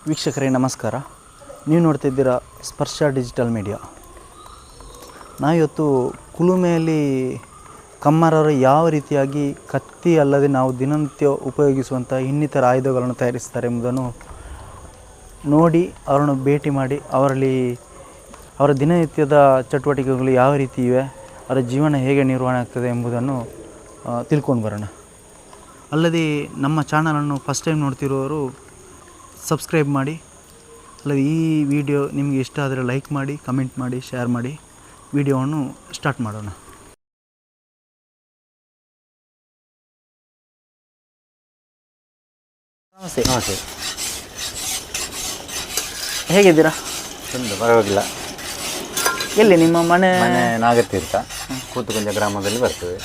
ವೀಕ್ಷಕರೇ ನಮಸ್ಕಾರ. ನೀವು ನೋಡ್ತಿದ್ದೀರಾ ಸ್ಪರ್ಶ ಡಿಜಿಟಲ್ ಮೀಡಿಯಾ. ನಾವಿವತ್ತು ಕುಲುಮೆಯಲ್ಲಿ ಕಮ್ಮರರು ಯಾವ ರೀತಿಯಾಗಿ ಕತ್ತಿ ಅಲ್ಲದೆ ನಾವು ದಿನನಿತ್ಯ ಉಪಯೋಗಿಸುವಂಥ ಇನ್ನಿತರ ಆಯುಧಗಳನ್ನು ತಯಾರಿಸ್ತಾರೆ ಎಂಬುದನ್ನು ನೋಡಿ ಅವರನ್ನು ಭೇಟಿ ಮಾಡಿ ಅವರ ದಿನನಿತ್ಯದ ಚಟುವಟಿಕೆಗಳು ಯಾವ ರೀತಿ ಇವೆ, ಅವರ ಜೀವನ ಹೇಗೆ ನಿರ್ವಹಣೆ ಆಗ್ತದೆ ಎಂಬುದನ್ನು ತಿಳ್ಕೊಂಡು ಬರೋಣ. ಅಲ್ಲದೆ ನಮ್ಮ ಚಾನಲನ್ನು ಫಸ್ಟ್ ಟೈಮ್ ನೋಡ್ತಿರೋರು ಸಬ್ಸ್ಕ್ರೈಬ್ ಮಾಡಿ. ಅಲ್ಲದೆ ಈ ವಿಡಿಯೋ ನಿಮಗೆ ಇಷ್ಟ ಆದರೆ ಲೈಕ್ ಮಾಡಿ, ಕಮೆಂಟ್ ಮಾಡಿ, ಶೇರ್ ಮಾಡಿ. ವಿಡಿಯೋವನ್ನು ಸ್ಟಾರ್ಟ್ ಮಾಡೋಣ. ನಮಸ್ತೆ. ನಮಸ್ತೆ. ಹೇಗಿದ್ದೀರಾ? ಪರವಾಗಿಲ್ಲ. ಎಲ್ಲಿ ನಿಮ್ಮ ಮನೆ? ಮನೆ ನಾಗತೀರ್ಥ, ಕೂತುಕುಂಜ ಗ್ರಾಮದಲ್ಲಿ ಬರ್ತದೆ.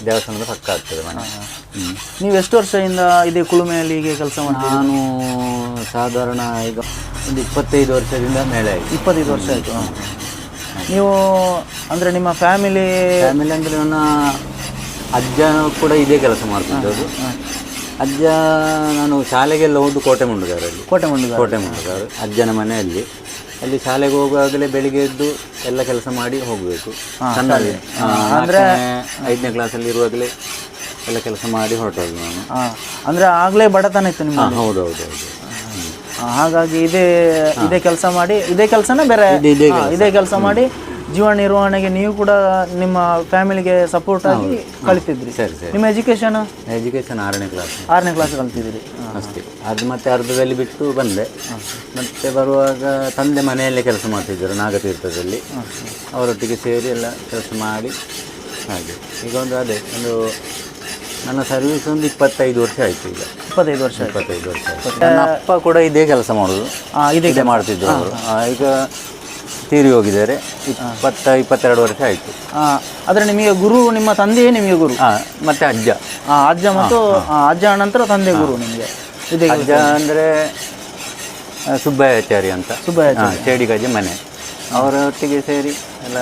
ದೇವಸ್ಥಾನದ ಪಕ್ಕ ಆಗ್ತದೆ ಮನೆ. ನೀವು ಎಷ್ಟು ವರ್ಷದಿಂದ ಇದೇ ಕುಲುಮೆಯಲ್ಲಿ ಹೀಗೆ ಕೆಲಸ ಮಾಡ್ತೀವಿ? ನಾನು ಸಾಧಾರಣ ಈಗ ಒಂದು 25 ವರ್ಷದಿಂದ ಮೇಲೆ ಆಯಿತು. 25 ವರ್ಷ ಆಯಿತು. ನೀವು ಅಂದರೆ ನಿಮ್ಮ ಫ್ಯಾಮಿಲಿ ಅಂದರೆ ನನ್ನ ಅಜ್ಜ ಕೂಡ ಇದೇ ಕೆಲಸ ಮಾಡ್ತಿದ್ದದ್ದು. ಅಜ್ಜ ನಾನು ಶಾಲೆಗೆಲ್ಲ ಹೋದ್ದು ಕೋಟೆ ಮುಂಡುಗಾರು ಅಜ್ಜನ ಮನೆಯಲ್ಲಿ. ಅಲ್ಲಿ ಶಾಲೆಗೆ ಹೋಗುವಾಗಲೇ ಬೆಳಿಗ್ಗೆ ಎದ್ದು ಎಲ್ಲ ಕೆಲಸ ಮಾಡಿ ಹೋಗಬೇಕು. ಅಂದರೆ 5ನೇ ಕ್ಲಾಸಲ್ಲಿ ಇರುವಾಗಲೇ ಎಲ್ಲ ಕೆಲಸ ಮಾಡಿ ಹೊರಟೋದು ನಾನು. ಅಂದರೆ ಆಗಲೇ ಬಡತನ ಇತ್ತು ನಿಮ್ಮ? ಹೌದೌದು. ಹಾಗಾಗಿ ಇದೇ ಕೆಲಸ ಮಾಡಿ, ಇದೇ ಕೆಲಸನೇ ಬೇರೆ, ಇದೇ ಕೆಲಸ ಮಾಡಿ ಜೀವನ ನಿರ್ವಹಣೆಗೆ ನೀವು ಕೂಡ ನಿಮ್ಮ ಫ್ಯಾಮಿಲಿಗೆ ಸಪೋರ್ಟ್ ಆಗಿ ಕಲಿತಿದ್ರಿ. ನಿಮ್ಮ ಎಜುಕೇಶನ್ 6ನೇ ಕ್ಲಾಸ್ ಕಲಿತಿದ್ರಿ ಅಷ್ಟೇ. ಅದು ಮತ್ತೆ ಅರ್ಧದಲ್ಲಿ ಬಿಟ್ಟು ಬಂದೆ. ಮತ್ತೆ ಬರುವಾಗ ತಂದೆ ಮನೆಯಲ್ಲೇ ಕೆಲಸ ಮಾಡ್ತಿದ್ದರು ನಾಗತೀರ್ಥದಲ್ಲಿ. ಅವರೊಟ್ಟಿಗೆ ಸೇರಿ ಎಲ್ಲ ಕೆಲಸ ಮಾಡಿ ಹಾಗೆ ಈಗ ಒಂದು ನನ್ನ ಸರ್ವಿಸ್ ಒಂದು 25 ವರ್ಷ ಆಯಿತು. ಈಗ 25 ವರ್ಷ ಆಯಿತು. ನನ್ನ ಅಪ್ಪ ಕೂಡ ಇದೇ ಕೆಲಸ ಮಾಡೋದು, ಇದೇ ಮಾಡ್ತಿದ್ರು ಅವರು. ಈಗ ತೀರಿ ಹೋಗಿದ್ದಾರೆ. 22 ವರ್ಷ ಆಯಿತು. ಆದರೆ ನಿಮಗೆ ಗುರು ನಿಮ್ಮ ತಂದೆಯೇ ನಿಮಗೆ ಗುರು? ಮತ್ತು ಅಜ್ಜ ಮತ್ತು ಅಜ್ಜ ನಂತರ ತಂದೆ ಗುರು ನಿಮಗೆ? ಅಜ್ಜ ಅಂದರೆ ಸುಬ್ಬಯ್ಯಾಚಾರಿ ಅಂತ, ಚೇಡಿಗಜ್ಜೆ ಮನೆ. ಅವರೊಟ್ಟಿಗೆ ಸೇರಿ ಎಲ್ಲ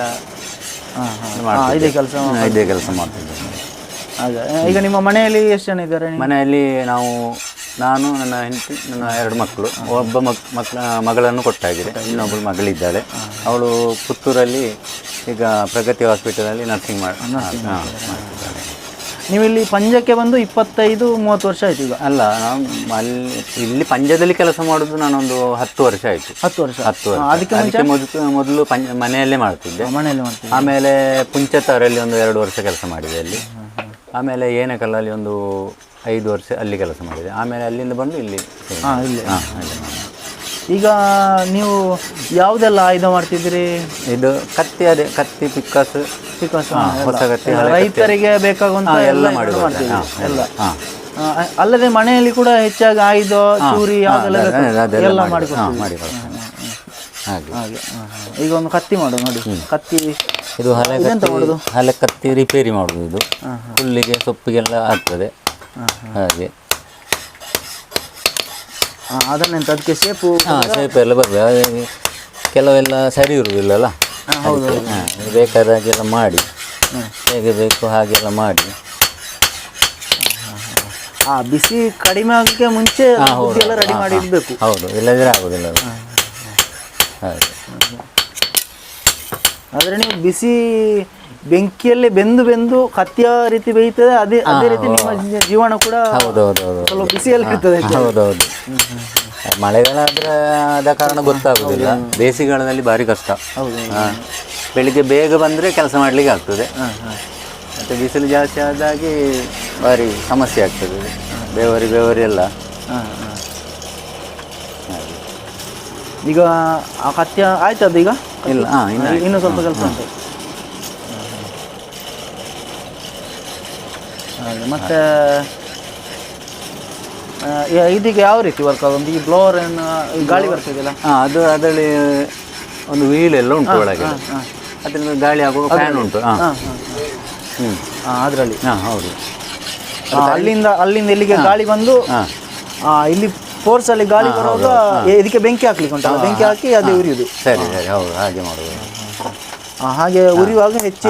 ಇದೇ ಕೆಲಸ ಮಾಡ್ತಿದ್ದೆ. ಹಾಗೆ ಈಗ ನಿಮ್ಮ ಮನೆಯಲ್ಲಿ ಎಷ್ಟು ಜನ ಇದ್ದಾರೆ? ಮನೆಯಲ್ಲಿ ನಾನು, ನನ್ನ ಹೆಂಡತಿ, ನನ್ನ 2 ಮಕ್ಕಳು. ಒಬ್ಬ ಮಗಳನ್ನು ಕೊಟ್ಟಾಗಿದೆ, ಇನ್ನೊಬ್ಬಳು ಮಗಳಿದ್ದಾಳೆ. ಅವಳು ಪುತ್ತೂರಲ್ಲಿ ಈಗ ಪ್ರಗತಿ ಹಾಸ್ಪಿಟಲಲ್ಲಿ ನರ್ಸಿಂಗ್ ಮಾಡ್ತಿದ್ದಾಳೆ. ನೀವು ಇಲ್ಲಿ ಪಂಜಕ್ಕೆ ಬಂದು 25-30 ವರ್ಷ ಆಯಿತು ಈಗ? ಅಲ್ಲ, ಇಲ್ಲಿ ಪಂಜದಲ್ಲಿ ಕೆಲಸ ಮಾಡೋದು ನಾನೊಂದು 10 ವರ್ಷ ಆಯಿತು. 10 ವರ್ಷ. ಅದಕ್ಕೆ ಮೊದಲು ಮನೆಯಲ್ಲೇ ಮಾಡ್ತಿದ್ದೆ. ಆಮೇಲೆ ಪುಂಚತ್ತವರಲ್ಲಿ ಒಂದು 2 ವರ್ಷ ಕೆಲಸ ಮಾಡಿದೆ ಅಲ್ಲಿ. ಆಮೇಲೆ ಏನೇಕಲ್ಲಲ್ಲಿ ಒಂದು 5 ವರ್ಷ ಅಲ್ಲಿ ಕೆಲಸ ಮಾಡಿದೆ. ಆಮೇಲೆ ಅಲ್ಲಿಂದ ಬಂದು ಇಲ್ಲಿ. ಈಗ ನೀವು ಯಾವುದೆಲ್ಲ ಆಯುಧ ಮಾಡ್ತಿದ್ದೀರಿ? ಇದು ಕತ್ತಿ, ಕತ್ತಿ, ಪಿಕ್ಕಾಸು, ಹೊಸ ಕತ್ತಿ, ರೈತರಿಗೆ ಬೇಕಾಗುವಂತ ಎಲ್ಲ ಮಾಡ್ತೀವಿ ಎಲ್ಲ. ಅಲ್ಲದೆ ಮನೆಯಲ್ಲಿ ಕೂಡ ಹೆಚ್ಚಾಗಿ ಆಯುಧ, ಚೂರಿ ಎಲ್ಲ ಮಾಡಿ ಹಾಗೆ. ಈಗ ಒಂದು ಕತ್ತಿ ಮಾಡು ನೋಡಿ. ಕತ್ತಿ ಇದು ಹಳೆ ಕತ್ತಿ ರಿಪೇರಿ ಮಾಡೋದು. ಇದು ಹುಲ್ಲಿಗೆ ಸೊಪ್ಪಿಗೆಲ್ಲ ಆಗ್ತದೆ ಹಾಗೆ. ಅದನ್ನೆಂತ ಅದಕ್ಕೆ ಶೇಪ್ ಎಲ್ಲ ಬರ್ತದೆ. ಕೆಲವೆಲ್ಲ ಸರಿ ಇರುವುದಿಲ್ಲಲ್ಲ, ಬೇಕಾದಾಗೆಲ್ಲ ಮಾಡಿ ಹೇಗೆ ಬೇಕು ಹಾಗೆಲ್ಲ ಮಾಡಿ. ಬಿಸಿ ಕಡಿಮೆ ಆಗೋಕ್ಕೆ ಮುಂಚೆ ಎಲ್ಲ ರೆಡಿ ಮಾಡಿ ಇಡಬೇಕು. ಹೌದು, ಇಲ್ಲದ್ರೆ ಆಗೋದಿಲ್ಲ ಹಾಗೆ. ಆದರೆ ನೀವು ಬಿಸಿ ಬೆಂಕಿಯಲ್ಲಿ ಬೆಂದು ಕತ್ತಿಯ ರೀತಿ ಬೇಯ್ತದೆ, ಅದೇ ರೀತಿ ನಿಮ್ಮ ಜೀವನ ಕೂಡ ಸ್ವಲ್ಪ ಬಿಸಿಯಲ್ಲಿ ಇರ್ತದೆ. ಹೌದೌದು. ಮಳೆಗಾಲ ಆದರೆ ಆದ ಕಾರಣ ಗೊತ್ತಾಗೋದಿಲ್ಲ. ಬೇಸಿಗೆಗಾಲದಲ್ಲಿ ಭಾರಿ ಕಷ್ಟ. ಬೆಳಿಗ್ಗೆ ಬೇಗ ಬಂದರೆ ಕೆಲಸ ಮಾಡಲಿಕ್ಕೆ ಆಗ್ತದೆ. ಮತ್ತು ಬಿಸಿಲು ಜಾಸ್ತಿ ಆದಾಗಿ ಭಾರಿ ಸಮಸ್ಯೆ ಆಗ್ತದೆ. ಬೇವರಿ ಎಲ್ಲ. ಈಗ ಆ ಕತ್ತಿ ಆಯ್ತದ ಈಗ? ಇಲ್ಲ, ಇನ್ನೂ ಸ್ವಲ್ಪ ಕೆಲಸ ಉಂಟು. ಹಾಗೆ ಮತ್ತೆ ಇದೀಗ ಯಾವ ರೀತಿ ವರ್ಕ್ ಆಗೋದು? ಈ ಬ್ಲೋವರ್ ಗಾಳಿ ಬರ್ತಿದೆಯಲ್ಲ, ಅದು ಅದರಲ್ಲಿ ಒಂದು ವೀಲ್ ಎಲ್ಲ ಉಂಟು ಒಳಗೆ. ಅದರಿಂದ ಗಾಳಿ ಆಗುವ ಫ್ಯಾನ್ ಉಂಟು. ಅದರಲ್ಲಿ ಹೌದು. ಅಲ್ಲಿಂದ ಇಲ್ಲಿಗೆ ಗಾಳಿ ಬಂದು ಇಲ್ಲಿ ಫೋರ್ಸಲ್ಲಿ ಗಾಳಿ ಬರುವಾಗ ಇದಕ್ಕೆ ಬೆಂಕಿ ಹಾಕ್ಲಿಕ್ಕೆ ಉಂಟಲ್ಲ, ಬೆಂಕಿ ಹಾಕಿ ಅದು ಉರಿಯುದು. ಸರಿ, ಹೌದು, ಹಾಗೆ ಮಾಡುವುದು. ಹಾಗೆ ಉರಿಯುವಾಗ ಹೆಚ್ಚು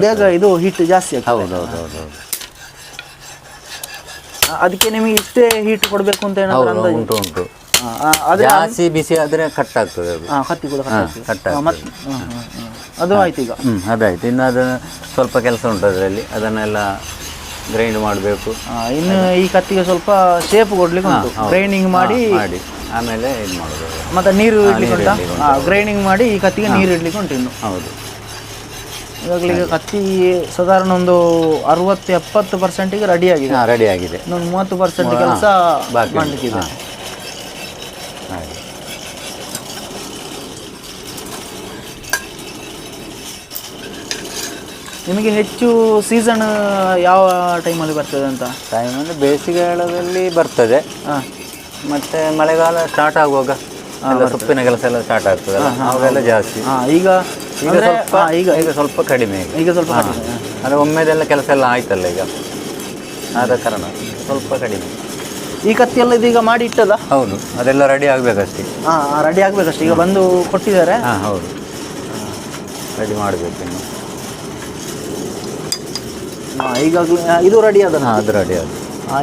ಬೇಗ ಇದು ಹೀಟ್ ಜಾಸ್ತಿ ಆಗ್ತದೆ. ಹೌದು. ಅದಕ್ಕೆ ನಿಮಗೆ ಇಷ್ಟೇ ಹೀಟ್ ಕೊಡಬೇಕು ಅಂತ ಏನಾದ್ರು ಹೌದು, ಅಂದಾಜು? ಉಂಟು ಉಂಟು. ಅದೇ ಜಾಸ್ತಿ ಬಿಸಿ ಆದರೆ ಕಟ್ ಆಗ್ತದೆ ಅದು. ಕತ್ತಿ ಕೂಡ ಕಟ್ ಆಗ್ತದೆ. ಅದು ಆಯ್ತು ಈಗ. ಅದಾಯ್ತು. ಇನ್ನು ಅದು ಸ್ವಲ್ಪ ಕೆಲಸ ಉಂಟು ಅದರಲ್ಲಿ, ಅದನ್ನೆಲ್ಲ ಗ್ರೈಂಡ್ ಮಾಡಬೇಕು. ಇನ್ನು ಈ ಕತ್ತಿಗೆ ಸ್ವಲ್ಪ ಶೇಪ್ ಕೊಡ್ಲಿಕ್ಕೆ ಉಂಟು, ಗ್ರೈಂಡಿಂಗ್ ಮಾಡಿ ಆಮೇಲೆ ಇದು ಮಾಡೋದು. ಮತ್ತೆ ನೀರು ಇಡ್ಲಿಕ್ಕೆ ಉಂಟಾ? ಗ್ರೈಂಡಿಂಗ್ ಮಾಡಿ ಈ ಕತ್ತಿಗೆ ನೀರು ಇಡ್ಲಿಕ್ಕೆ ಉಂಟು ಇನ್ನು. ಹೌದು. ಇವಾಗಲೇ ಈಗ ಕತ್ತಿ ಸಾಧಾರಣ ಒಂದು 60-70% ರೆಡಿ ಆಗಿದೆ. ರೆಡಿ ಆಗಿದೆ. ಇನ್ನೊಂದು 30% ಕೆಲಸ ಮಾಡಲಿಕ್ಕಿದೆ. ನಿಮಗೆ ಹೆಚ್ಚು ಸೀಸನ್ ಯಾವ ಟೈಮಲ್ಲಿ ಬರ್ತದೆ ಅಂತ? ಟೈಮ್ ಅಂದರೆ ಬೇಸಿಗೆಗಾಲದಲ್ಲಿ ಬರ್ತದೆ. ಮತ್ತು ಮಳೆಗಾಲ ಸ್ಟಾರ್ಟ್ ಆಗುವಾಗ ಸೊಪ್ಪಿನ ಕೆಲಸ ಎಲ್ಲ ಸ್ಟಾರ್ಟ್ ಆಗ್ತದೆ, ಅವೆಲ್ಲ ಜಾಸ್ತಿ. ಈಗ ಸ್ವಲ್ಪ ಕಡಿಮೆ. ಈಗ ಸ್ವಲ್ಪ ಅಂದರೆ ಒಮ್ಮೆದೆಲ್ಲ ಕೆಲಸ ಎಲ್ಲ ಆಯ್ತಲ್ಲ ಈಗ, ಆದ ಕಾರಣ ಸ್ವಲ್ಪ ಕಡಿಮೆ. ಈ ಕತ್ತಿ ಎಲ್ಲ ಇದೀಗ ಮಾಡಿ ಇಟ್ಟದ? ಹೌದು, ಅದೆಲ್ಲ ರೆಡಿ ಆಗಬೇಕಷ್ಟೇ. ರೆಡಿ ಆಗಬೇಕಷ್ಟೇ. ಈಗ ಬಂದು ಕೊಟ್ಟಿದ್ದಾರೆ. ಹೌದು, ರೆಡಿ ಮಾಡಬೇಕು ಇನ್ನು. ಈಗಾಗಲೇ ಇದು ರೆಡಿ ಅದ? ಅದು ರೆಡಿ ಆದ.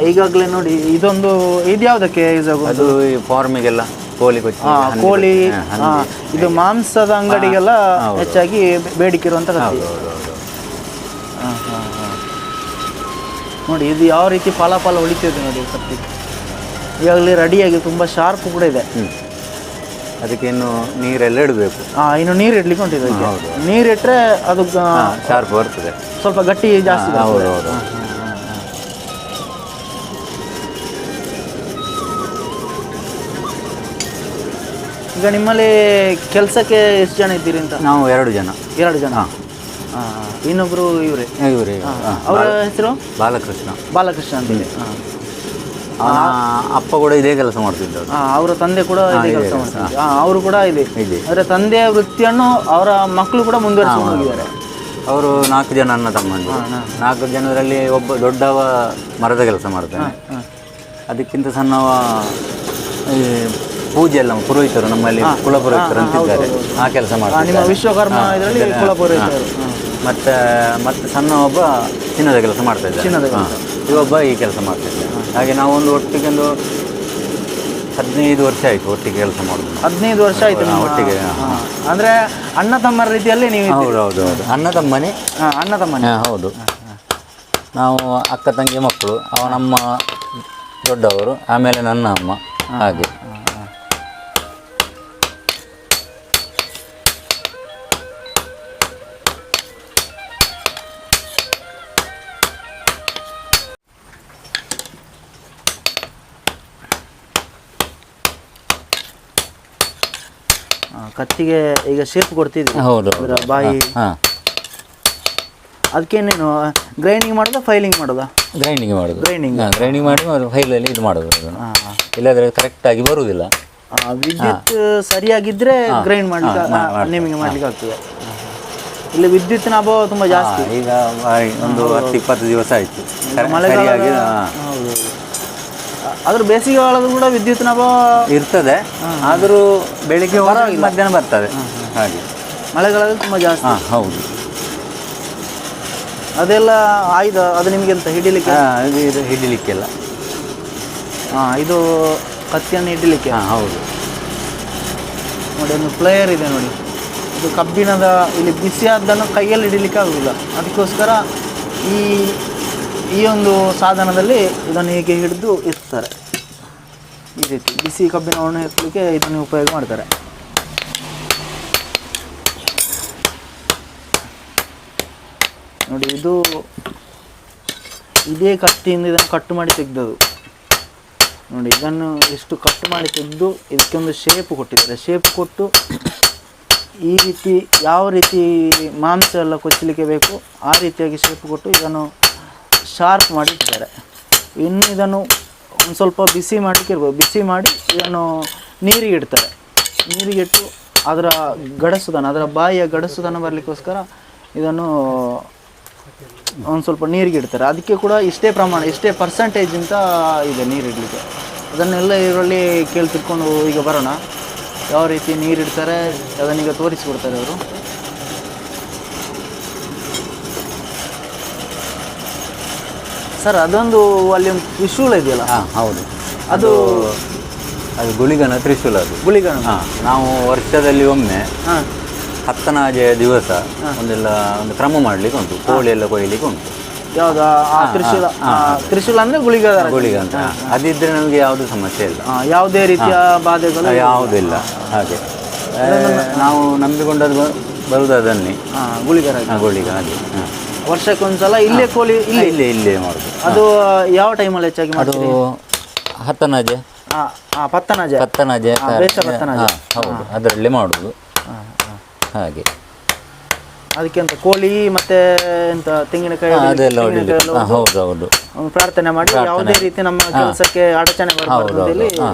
ಈಗಾಗಲೇ ನೋಡಿ, ಇದೊಂದು ಇದು ಯಾವುದಕ್ಕೆ ಯೂಸ್ ಆಗೋದು? ಅದು ಈ ಫಾರ್ಮಿಗೆಲ್ಲ, ಕೋಳಿ ಕೊಚ್ಚಿ, ಕೋಳಿ, ಇದು ಮಾಂಸದ ಅಂಗಡಿಗೆಲ್ಲ ಹೆಚ್ಚಾಗಿ ಬೇಡಿಕೆ ಇರುವಂಥ ಕತ್ತಿ. ನೋಡಿ ಇದು ಯಾವ ರೀತಿ ಫಲ ಹೊಳಿತಿದೆ ನೋಡಿ ಕತ್ತಿ. ಈಗಾಗಲೇ ರೆಡಿಯಾಗಿ ತುಂಬ ಶಾರ್ಪ್ ಕೂಡ ಇದೆ. ಅದಕ್ಕೆ ಇನ್ನು ನೀರೆಲ್ಲ ಇಡಬೇಕು. ಇನ್ನು ನೀರು ಇಡ್ಲಿಕ್ಕೆ ಉಂಟಿದೆ. ನೀರು ಇಟ್ಟರೆ ಅದು ಶಾರ್ಪ್ ಬರ್ತದೆ, ಸ್ವಲ್ಪ ಗಟ್ಟಿ ಜಾಸ್ತಿ. ಹೌದು ಹೌದು. ಈಗ ನಿಮ್ಮಲ್ಲಿ ಕೆಲಸಕ್ಕೆ ಎಷ್ಟು ಜನ ಇದ್ದೀರಿ ಅಂತ? ನಾವು 2 ಜನ. 2 ಜನ. ಇನ್ನೊಬ್ರು ಇವರೇ? ಅವರ ಹೆಸರು ಬಾಲಕೃಷ್ಣ ಅಂತೇಳಿ. ಅಪ್ಪ ಕೂಡ ಇದೇ ಕೆಲಸ ಮಾಡ್ತಿದ್ದರು. ಅವರ ತಂದೆ ಕೂಡ ಇದೇ ಕೆಲಸ ಮಾಡ್ತಿದ್ದಾರೆ. ಅವರು ಕೂಡ ಇದೆ. ಅವರ ತಂದೆಯ ವೃತ್ತಿಯನ್ನು ಅವರ ಮಕ್ಕಳು ಕೂಡ ಮುಂದುವರಿಸಿಕೊಂಡು ಹೋಗಿದ್ದಾರೆ. ಅವರು 4 ಜನ ಅಣ್ಣ ತಮ್ಮಂದಿರು. 4 ಜನರಲ್ಲಿ ಒಬ್ಬ ದೊಡ್ಡವ ಮರದ ಕೆಲಸ ಮಾಡ್ತಾನೆ. ಅದಕ್ಕಿಂತ ಸಣ್ಣವ ಈ ಪೂಜೆ ಎಲ್ಲ ಪುರೋಹಿತರು, ನಮ್ಮಲ್ಲಿ ಕುಲಪುರೋಹಿತರು ಅಂತಿದ್ದಾರೆ, ಆ ಕೆಲಸ ಮಾಡ್ತಾರೆ. ನಿಮ್ಮ ವಿಶ್ವಕರ್ಮ ಇದರಲ್ಲಿ ಕುಲಪುರೋಹಿತರು. ಮತ್ತೆ ಸಣ್ಣ ಒಬ್ಬ ಚಿನ್ನದ ಕೆಲಸ ಮಾಡ್ತಾ ಇದ್ದಾರೆ. ಇವೊಬ್ಬ ಈ ಕೆಲಸ ಮಾಡ್ತಾ ಇದ್ದಾರೆ. ಹಾಗೆ ನಾವು ಒಟ್ಟಿಗೆ 15 ವರ್ಷ ಆಯಿತು ಒಟ್ಟಿಗೆ ಕೆಲಸ ಮಾಡೋದು. 15 ವರ್ಷ ಆಯಿತು ಒಟ್ಟಿಗೆ. ಅಂದರೆ ಅಣ್ಣ ತಮ್ಮರ ರೀತಿಯಲ್ಲಿ ನೀವು? ಹೌದು ಹೌದು ಹೌದು, ಅಣ್ಣ ತಮ್ಮನೇ. ಹೌದು. ನಾವು ಅಕ್ಕ ತಂಗಿ ಮಕ್ಕಳು. ನಮ್ಮ ದೊಡ್ಡವರು, ಆಮೇಲೆ ನನ್ನ ಅಮ್ಮ, ಹಾಗೆ. ಕತ್ತಿಗೆ ಈಗ ಶೇಪ್ ಕೊಡ್ತಿದ್ವಿ. ಹೌದು, ಬಾಯಿ. ಅದಕ್ಕೇನೇನು ಗ್ರೈಂಡಿಂಗ್ ಮಾಡೋದಾ ಫೈಲಿಂಗ್ ಮಾಡೋದಾ? ಗ್ರೈಂಡಿಂಗ್ ಮಾಡೋದು. ಗ್ರೈಂಡಿಂಗ್ ಮಾಡಿ ಫೈಲಲ್ಲಿ ಇದು ಮಾಡೋದು. ಇಲ್ಲಾಂದರೆ ಕರೆಕ್ಟಾಗಿ ಬರುವುದಿಲ್ಲ. ವಿದ್ಯುತ್ ಸರಿಯಾಗಿದ್ದರೆ ಗ್ರೈಂಡ್ ಮಾಡ್ಲಿಕ್ಕೆ, ನಿಮಗೆ ಮಾಡ್ಲಿಕ್ಕೆ ಆಗ್ತದೆ. ಇಲ್ಲಿ ವಿದ್ಯುತ್ತಿನ ಅಭಾವ ತುಂಬ ಜಾಸ್ತಿ. ಈಗ ಒಂದು 10-20 ದಿವಸ ಆಯಿತು ಮಳೆಗಾಲ. ಆದರೂ ಬೇಸಿಗೆ ಕಾಲದ ಕೂಡ ವಿದ್ಯುತ್ತಿನ ಅಭಾವ ಇರ್ತದೆ. ಆದರೂ ಬೆಳಿಗ್ಗೆ ಮಧ್ಯಾಹ್ನ ಬರ್ತದೆ. ಹಾಗೆ ಮಳೆಗಾಲದಲ್ಲಿ ತುಂಬ ಜಾಸ್ತಿ. ಹೌದು. ಅದೆಲ್ಲ ಆಯ್ದು. ಅದು ನಿಮಗೆ ಅಂತ ಹಿಡಿಲಿಕ್ಕೆ? ಇದು ಹಿಡಿಲಿಕ್ಕೆಲ್ಲ. ಇದು ಕತ್ತಿಯನ್ನು ಹಿಡಿಲಿಕ್ಕೆ. ಹೌದು. ನೋಡಿ, ಒಂದು ಪ್ಲೇಯರ್ ಇದೆ ನೋಡಿ. ಇದು ಕಬ್ಬಿಣದ, ಇಲ್ಲಿ ಬಿಸಿಯಾದ್ದನ್ನು ಕೈಯಲ್ಲಿ ಹಿಡಿಲಿಕ್ಕೆ ಆಗುವುದಿಲ್ಲ. ಅದಕ್ಕೋಸ್ಕರ ಈ ಒಂದು ಸಾಧನದಲ್ಲಿ ಇದನ್ನು ಹೀಗೆ ಹಿಡಿದು ಇರ್ತಾರೆ. ಈ ರೀತಿ ಬಿಸಿ ಕಬ್ಬಿಣವನ್ನು ಎತ್ತಲಿಕ್ಕೆ ಇದನ್ನು ಉಪಯೋಗ ಮಾಡ್ತಾರೆ. ನೋಡಿ, ಇದೇ ಕತ್ತಿಯಿಂದ ಇದನ್ನು ಕಟ್ ಮಾಡಿ ತೆಗೆದದು ನೋಡಿ. ಇದನ್ನು ಎಷ್ಟು ಕಟ್ ಮಾಡಿ ತೆಗೆದು ಇದಕ್ಕೊಂದು ಶೇಪ್ ಕೊಟ್ಟಿದ್ದಾರೆ. ಶೇಪ್ ಕೊಟ್ಟು ಈ ರೀತಿ ಯಾವ ರೀತಿ ಮಾಂಸ ಎಲ್ಲ ಕೊಚ್ಚಲಿಕ್ಕೆ ಬೇಕು ಆ ರೀತಿಯಾಗಿ ಶೇಪ್ ಕೊಟ್ಟು ಇದನ್ನು ಶಾರ್ಪ್ ಮಾಡಿ ಇಟ್ಟಿದ್ದಾರೆ. ಇನ್ನು ಇದನ್ನು ಒಂದು ಸ್ವಲ್ಪ ಬಿಸಿ ಮಾಡಲಿಕ್ಕೆ ಇರ್ಬೋದು. ಬಿಸಿ ಮಾಡಿ ಇದನ್ನು ನೀರಿಗೆ ಇಡ್ತಾರೆ. ನೀರಿಗೆ ಇಟ್ಟು ಅದರ ಬಾಯಿಯ ಗಡಸುತನ ಬರಲಿಕ್ಕೋಸ್ಕರ ಇದನ್ನು ಒಂದು ಸ್ವಲ್ಪ ನೀರಿಗೆ ಇಡ್ತಾರೆ. ಅದಕ್ಕೆ ಕೂಡ ಇಷ್ಟೇ ಪ್ರಮಾಣ, ಇಷ್ಟೇ ಪರ್ಸೆಂಟೇಜ್ ಅಂತ ಇದೆ ನೀರು ಇಡಲಿಕ್ಕೆ. ಅದನ್ನೆಲ್ಲ ಇದರಲ್ಲಿ ಕೇಳಿ ತಿಳ್ಕೊಂಡು ಈಗ ಬರೋಣ. ಯಾವ ರೀತಿ ನೀರಿಡ್ತಾರೆ ಅದನ್ನೀಗ ತೋರಿಸಿಕೊಡ್ತಾರೆ ಅವರು. ಸರ್ ಅದೊಂದು ಅಲ್ಲಿ ಒಂದು ತ್ರಿಶೂಲ ಇದೆಯಲ್ಲ, ಹೌದು, ಅದು ಅದು ಗುಳಿಗನ ತ್ರಿಶೂಲ ಅದು. ಗುಳಿಗಣ. ನಾವು ವರ್ಷದಲ್ಲಿ ಒಮ್ಮೆ ಹಾಂ 10ನೇ ದಿವಸ ಒಂದು ಕ್ರಮ ಮಾಡ್ಲಿಕ್ಕೆ ಉಂಟು, ಕೋಳಿ ಎಲ್ಲ ಕೊಯ್ಲಿಕ್ಕೆ ಉಂಟು. ಯಾವ್ದು ಆ ತ್ರಿಶೂಲ? ತ್ರಿಶೂಲ ಅಂದ್ರೆ ಗುಳಿಗ ಅಂತ ಅದಿದ್ರೆ ನಮಗೆ ಯಾವುದು ಸಮಸ್ಯೆ ಇಲ್ಲ, ಯಾವುದೇ ರೀತಿಯ ಬಾಧೆಗಳು ಯಾವುದಿಲ್ಲ. ಹಾಗೆ ನಾವು ನಂಬಿಕೊಂಡದ್ದು ಬರುವುದು ಅದನ್ನೇ, ಗುಳಿಗ ಹಾಗೆ. ವರ್ಷಕ್ಕೊಂದ್ಸಲ ಇಲ್ಲೇ ಕೋಳಿ ಇಲ್ಲೇ ಮಾಡುದು. ಅದು ಯಾವ ಟೈಮಲ್ಲಿ ಹೆಚ್ಚಾಗಿ ಅದು ಹತ್ತನಾಜೆ, ಪತ್ತನಾಜೆ ಹೌದು, ಅದರಲ್ಲಿ ಮಾಡುದು ಹಾಗೆ. ಅದಕ್ಕೆ ಅಂತ ಕೋಳಿ ಮತ್ತೆ ಎಂತ ತೆಂಗಿನಕಾಯಿ ಅದೆಲ್ಲ ಹೌದು ಪ್ರಾರ್ಥನೆ ಮಾಡಿ ಯಾವುದೇ ರೀತಿ ನಮ್ಮ ಕೆಲಸಕ್ಕೆ ಅಡಚಣೆ ಬರಬಾರದು ಅಂತ ಹೇಳಿ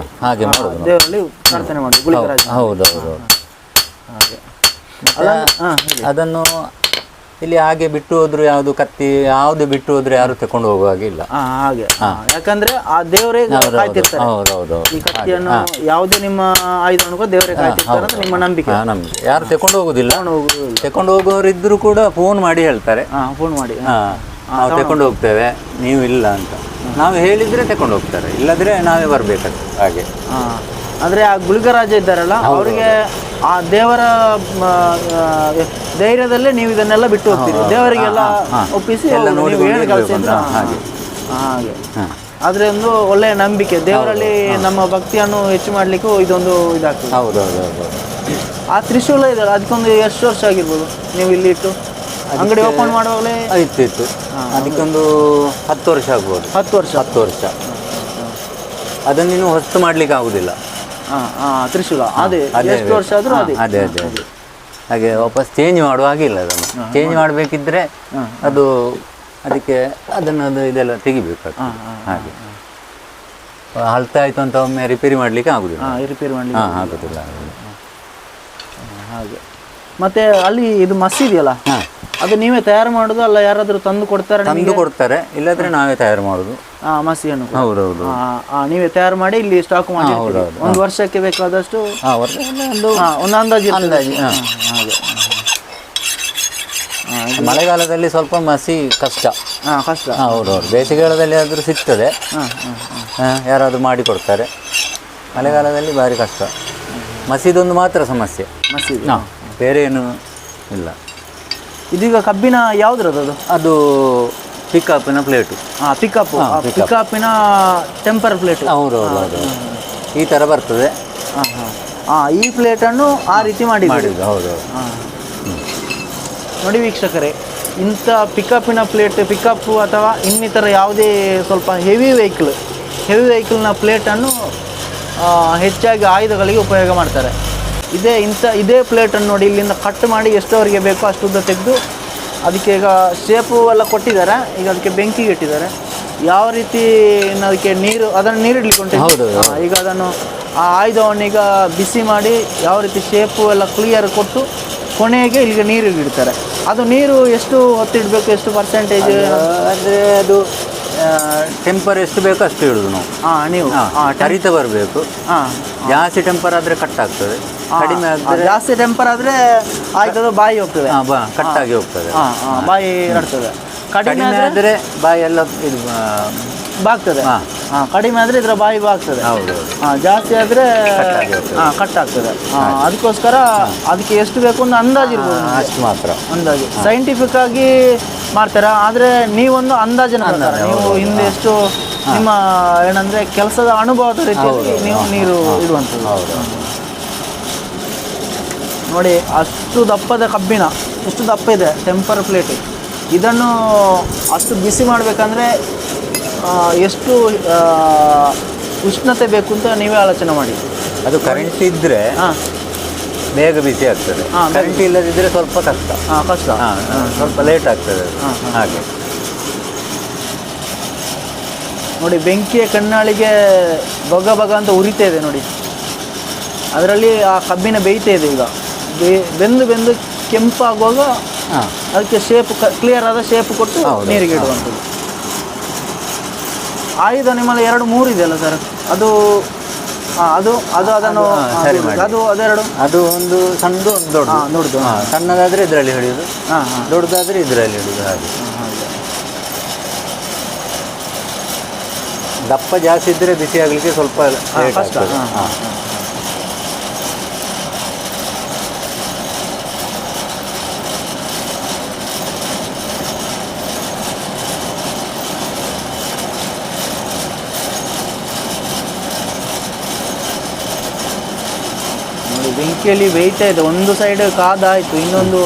ಹಾಗೆ ಮಾಡುದು, ದೇವರಲ್ಲಿ ಪ್ರಾರ್ಥನೆ ಮಾಡಿ ಗುಳಿಗರಾಜ. ಹೌದು ಹಾಗೆ ಅದನ್ನು ಇಲ್ಲಿ ಹಾಗೆ ಬಿಟ್ಟು ಹೋದ್ರು, ಯಾವುದು ಕತ್ತಿ ಯಾವುದು ಬಿಟ್ಟು ಹೋದ್ರೆ ಯಾರು ತಕೊಂಡು ಹೋಗುವ ಹಾಗೆ ಇಲ್ಲ. ಹಾಗೆ ಯಾಕಂದ್ರೆ ಆ ದೇವರೇ ಕಾಯ್ತಿರ್ತಾರೆ. ಈ ಕತ್ತಿಯನ್ನು ಯಾವುದೇ ನಿಮ್ಮ ಆಯುಧವನ್ನು ದೇವರೇ ಕಾಯ್ತಿರ್ತಾರೆ ಅಂತ ನಿಮ್ಮ ನಂಬಿಕೆ. ಯಾರು ತಕೊಂಡು ಹೋಗುದಿಲ್ಲ, ತಕೊಂಡು ಹೋಗೋರು ಇದ್ರು ಕೂಡ ಫೋನ್ ಮಾಡಿ ಹೇಳ್ತಾರೆ, ಫೋನ್ ಮಾಡಿ ನಾವು ತಕೊಂಡು ಹೋಗ್ತೇವೆ ನೀವು ಇಲ್ಲ ಅಂತ. ನಾವು ಹೇಳಿದ್ರೆ ತಕೊಂಡು ಹೋಗ್ತಾರೆ, ಇಲ್ಲದ್ರೆ ನಾವೇ ಬರ್ಬೇಕಂತ. ಹಾಗೆ ಅಂದ್ರೆ ಆ ಗುಳಿಗರಾಜ ಇದ್ದಾರಲ್ಲ ಅವರಿಗೆ ಆ ದೇವರ ಧೈರ್ಯದಲ್ಲೇ ನೀವು ಇದನ್ನೆಲ್ಲ ಬಿಟ್ಟು ಹೋಗ್ತೀರಿ, ದೇವರಿಗೆಲ್ಲ ಒಪ್ಪಿಸಿ ಹಾಗೆ. ಆದ್ರೆ ಒಂದು ಒಳ್ಳೆಯ ನಂಬಿಕೆ ದೇವರಲ್ಲಿ ನಮ್ಮ ಭಕ್ತಿಯನ್ನು ಹೆಚ್ಚು ಮಾಡ್ಲಿಕ್ಕೂ ಇದೊಂದು ಇದಾಗ್ತದೆ. ಆ ತ್ರಿಶೂಲ ಇದಲ್ಲ, ಅದಕ್ಕೊಂದು ಎಷ್ಟು ವರ್ಷ ಆಗಿರ್ಬೋದು ನೀವು ಇಲ್ಲಿ ಇಟ್ಟು ಅಂಗಡಿ ಓಪನ್ ಮಾಡುವಾಗಲೇ? ಇತ್ತು, ಅದಕ್ಕೊಂದು 10 ವರ್ಷ ಆಗ್ಬೋದು. 10 ವರ್ಷ. ಅದನ್ನಿನ್ನು ಹೊಸ್ತು ಮಾಡ್ಲಿಕ್ಕೆ ಆಗುದಿಲ್ಲ. ತ್ರಿಶೂಲ ಅದೇ ಎಷ್ಟು ವರ್ಷ ಆದ್ರೂ ಅದೇ ಹಾಗೆ ವಾಪಸ್ ಚೇಂಜ್ ಮಾಡುವ ಹಾಗಿಲ್ಲ. ಅದನ್ನು ಚೇಂಜ್ ಮಾಡಬೇಕಿದ್ರೆ ಅದು ಅದಕ್ಕೆ ಇದೆಲ್ಲ ತೆಗಿಬೇಕು. ಹಾಗೆ ಹಲ್ತಾ ಆಯ್ತು ಅಂತ ಒಮ್ಮೆ ರಿಪೇರಿ ಮಾಡ್ಲಿಕ್ಕೆ ಆಗುದಿಲ್ಲ. ಆಗುದಿಲ್ಲ ಹಾಗೆ. ಮತ್ತೆ ಅಲ್ಲಿ ಇದು ಮಸ್ಸಿದೆಯಲ್ಲ, ಅದು ನೀವೇ ತಯಾರು ಮಾಡೋದು ಅಲ್ಲ ಯಾರಾದ್ರೂ ತಂದು ಕೊಡ್ತಾರೆ? ತಂದು ಕೊಡ್ತಾರೆ, ಇಲ್ಲದ್ರೆ ನಾವೇ ತಯಾರು ಮಾಡೋದು ಮಸಿಯನ್ನು. ಹೌದೌದು, ನೀವೇ ತಯಾರು ಮಾಡಿ ಇಲ್ಲಿ ಸ್ಟಾಕ್ ಮಾಡಿ ಒಂದು ವರ್ಷಕ್ಕೆ ಬೇಕಾದಷ್ಟು ಒಂದು ಅಂದಾಜು. ಹಾಗೆ ಮಳೆಗಾಲದಲ್ಲಿ ಸ್ವಲ್ಪ ಮಸಿ ಕಷ್ಟ. ಹೌದೌದು, ಬೇಸಿಗೆಗಾಲದಲ್ಲಿ ಆದರೂ ಸಿಗ್ತದೆ, ಯಾರಾದರೂ ಮಾಡಿ ಕೊಡ್ತಾರೆ. ಮಳೆಗಾಲದಲ್ಲಿ ಭಾರಿ ಕಷ್ಟ. ಮಸಿದೊಂದು ಮಾತ್ರ ಸಮಸ್ಯೆ, ಬೇರೆ ಏನು ಇಲ್ಲ. ಇದೀಗ ಕಬ್ಬಿನ ಯಾವ್ದ್ರದ್ದು? ಅದು ಪಿಕಪ್ಪಿನ ಪ್ಲೇಟು. ಪಿಕಪ್ಪಿನ ಟೆಂಪರ್ ಪ್ಲೇಟ್. ಹೌದೌದು, ಈ ಥರ ಬರ್ತದೆ. ಈ ಪ್ಲೇಟನ್ನು ಆ ರೀತಿ ಮಾಡಿದ್ದು. ಹೌದು. ನೋಡಿ ವೀಕ್ಷಕರೇ, ಇಂಥ ಪಿಕಪ್ಪಿನ ಪ್ಲೇಟ್, ಪಿಕಪ್ಪು ಅಥವಾ ಇನ್ನಿತರ ಯಾವುದೇ ಸ್ವಲ್ಪ ಹೆವಿ ವೆಹಿಕಲ್ನ ಪ್ಲೇಟನ್ನು ಹೆಚ್ಚಾಗಿ ಆಯುಧಗಳಿಗೆ ಉಪಯೋಗ ಮಾಡ್ತಾರೆ. ಇದೇ ಪ್ಲೇಟನ್ನು ನೋಡಿ, ಇಲ್ಲಿಂದ ಕಟ್ ಮಾಡಿ ಎಷ್ಟವರಿಗೆ ಬೇಕೋ ಅಷ್ಟು ಉದ್ದ ತೆಗೆದು ಅದಕ್ಕೆ ಈಗ ಶೇಪು ಎಲ್ಲ ಕೊಟ್ಟಿದ್ದಾರೆ. ಈಗ ಅದಕ್ಕೆ ಬೆಂಕಿಗೆ ಇಟ್ಟಿದ್ದಾರೆ. ಯಾವ ರೀತಿ ಅದಕ್ಕೆ ಅದನ್ನು ನೀರಿಡ್ಲಿಕ್ಕೆ ಉಂಟು. ಈಗ ಅದನ್ನು ಆ ಆಯುಧವನ್ನು ಈಗ ಬಿಸಿ ಮಾಡಿ ಯಾವ ರೀತಿ ಶೇಪು ಎಲ್ಲ ಕ್ಲಿಯರ್ ಕೊಟ್ಟು ಕೊನೆಗೆ ಇಲ್ಲಿಗೆ ನೀರಿಗೆ ಇಡ್ತಾರೆ. ಅದು ನೀರು ಎಷ್ಟು ಹೊತ್ತಿಡಬೇಕು, ಎಷ್ಟು ಪರ್ಸೆಂಟೇಜ್? ಅಂದರೆ ಅದು ಟೆಂಪರ್ ಎಷ್ಟು ಬೇಕೋ ಅಷ್ಟು ಇಡುದು ನಾವು. ನೀವು ಹರಿತ ಬರಬೇಕು. ಜಾಸ್ತಿ ಟೆಂಪರ್ ಆದರೆ ಕಟ್ ಆಗ್ತದೆ, ಕಡಿಮೆ ಆದರೆ ಜಾಸ್ತಿ ಟೆಂಪರ್ ಆದರೆ ಆಯ್ತದ ಬಾಯಿ ಹೋಗ್ತದೆ, ಕಟ್ಟಾಗಿ ಹೋಗ್ತದೆ, ಬಾಯಿ ನಡ್ತದೆ. ಕಡಿಮೆ ಆದರೆ ಬಾಯಿ ಎಲ್ಲ ಇದು ಬಾಗ್ತದೆ. ಕಡಿಮೆ ಆದರೆ ಇದರ ಬಾಯಿ ಬಾಗ್ತದೆ. ಜಾಸ್ತಿ ಆದರೆ ಕಟ್ ಆಗ್ತದೆ. ಅದಕ್ಕೋಸ್ಕರ ಅದಕ್ಕೆ ಎಷ್ಟು ಬೇಕು ಅಂತ ಅಂದಾಜು ಇರ್ಬೋದು, ಅಷ್ಟು ಮಾತ್ರ ಅಂದಾಜು. ಸೈಂಟಿಫಿಕ್ ಆಗಿ ಮಾಡ್ತಾರೆ, ಆದರೆ ನೀವೊಂದು ಅಂದಾಜಿನ ಪ್ರಕಾರ ನೀವು ಹಿಂದೆ ಎಷ್ಟು ನಿಮ್ಮ ಏನಂದ್ರೆ ಕೆಲಸದ ಅನುಭವದ ರೀತಿಯಲ್ಲಿ ನೀವು ನೀರು ಇಡುವಂಥದ್ದು. ನೋಡಿ ಅಷ್ಟು ದಪ್ಪದ ಕಬ್ಬಿಣ, ಎಷ್ಟು ದಪ್ಪ ಇದೆ ಟೆಂಪರ್ ಪ್ಲೇಟ್. ಇದನ್ನು ಅಷ್ಟು ಬಿಸಿ ಮಾಡಬೇಕಂದ್ರೆ ಎಷ್ಟು ಉಷ್ಣತೆ ಬೇಕು ಅಂತ ನೀವೇ ಆಲೋಚನೆ ಮಾಡಿ. ಅದು ಕರೆಂಟ್ ಇದ್ದರೆ ಬೇಗ ಬಿಸಿ ಆಗ್ತದೆ, ಕರೆಂಟ್ ಇಲ್ಲದಿದ್ದರೆ ಸ್ವಲ್ಪ ಕಷ್ಟ, ಸ್ವಲ್ಪ ಲೇಟ್ ಆಗ್ತದೆ. ಹಾಗೆ ನೋಡಿ, ಬೆಂಕಿಯ ಕಣ್ಣಾಳಿಗೆ ಬಗ ಅಂತ ಉರಿತಾ ಇದೆ ನೋಡಿ. ಅದರಲ್ಲಿ ಆ ಕಬ್ಬಿನ ಬೇಯ್ತಾ ಇದೆ. ಈಗ ಬೆಂದು ಕೆಂಪಾಗುವಾಗ ಅದಕ್ಕೆ ಕ್ಲಿಯರ್ ಆದ ಶೇಪ್ ಕೊಟ್ಟು ನೀರಿಗೆ ಇಡುವಂಥದ್ದು. ಆಯುಧ ನಿಮ್ಮಲ್ಲಿ 2-3 ಇದೆಯಲ್ಲ ಸರ್, ಅದು ಅದನ್ನು ಅದೆರಡು, ಅದು ಒಂದು ಸಣ್ಣದು ಒಂದು ದೊಡ್ಡದು. ಸಣ್ಣದಾದರೆ ಇದರಲ್ಲಿ ಹಿಡಿಯೋದು, ದೊಡ್ಡದಾದರೆ ಇದರಲ್ಲಿ ಹಿಡಿಯೋದು. ಹಾಗೆ ದಪ್ಪ ಜಾಸ್ತಿ ಇದ್ದರೆ ಬಿಸಿ ಆಗಲಿಕ್ಕೆ ಸ್ವಲ್ಪ ಲೇಟ್ ಕಷ್ಟ. ಆಗ್ತದೆ. ಹಾಂ. ನೋಡಿ ಬೆಂಕಿಯಲ್ಲಿ ಬೇಯ್ತಾ ಇದೆ. ಒಂದು ಸೈಡ್ ಕಾದಾಯಿತು, ಇನ್ನೊಂದು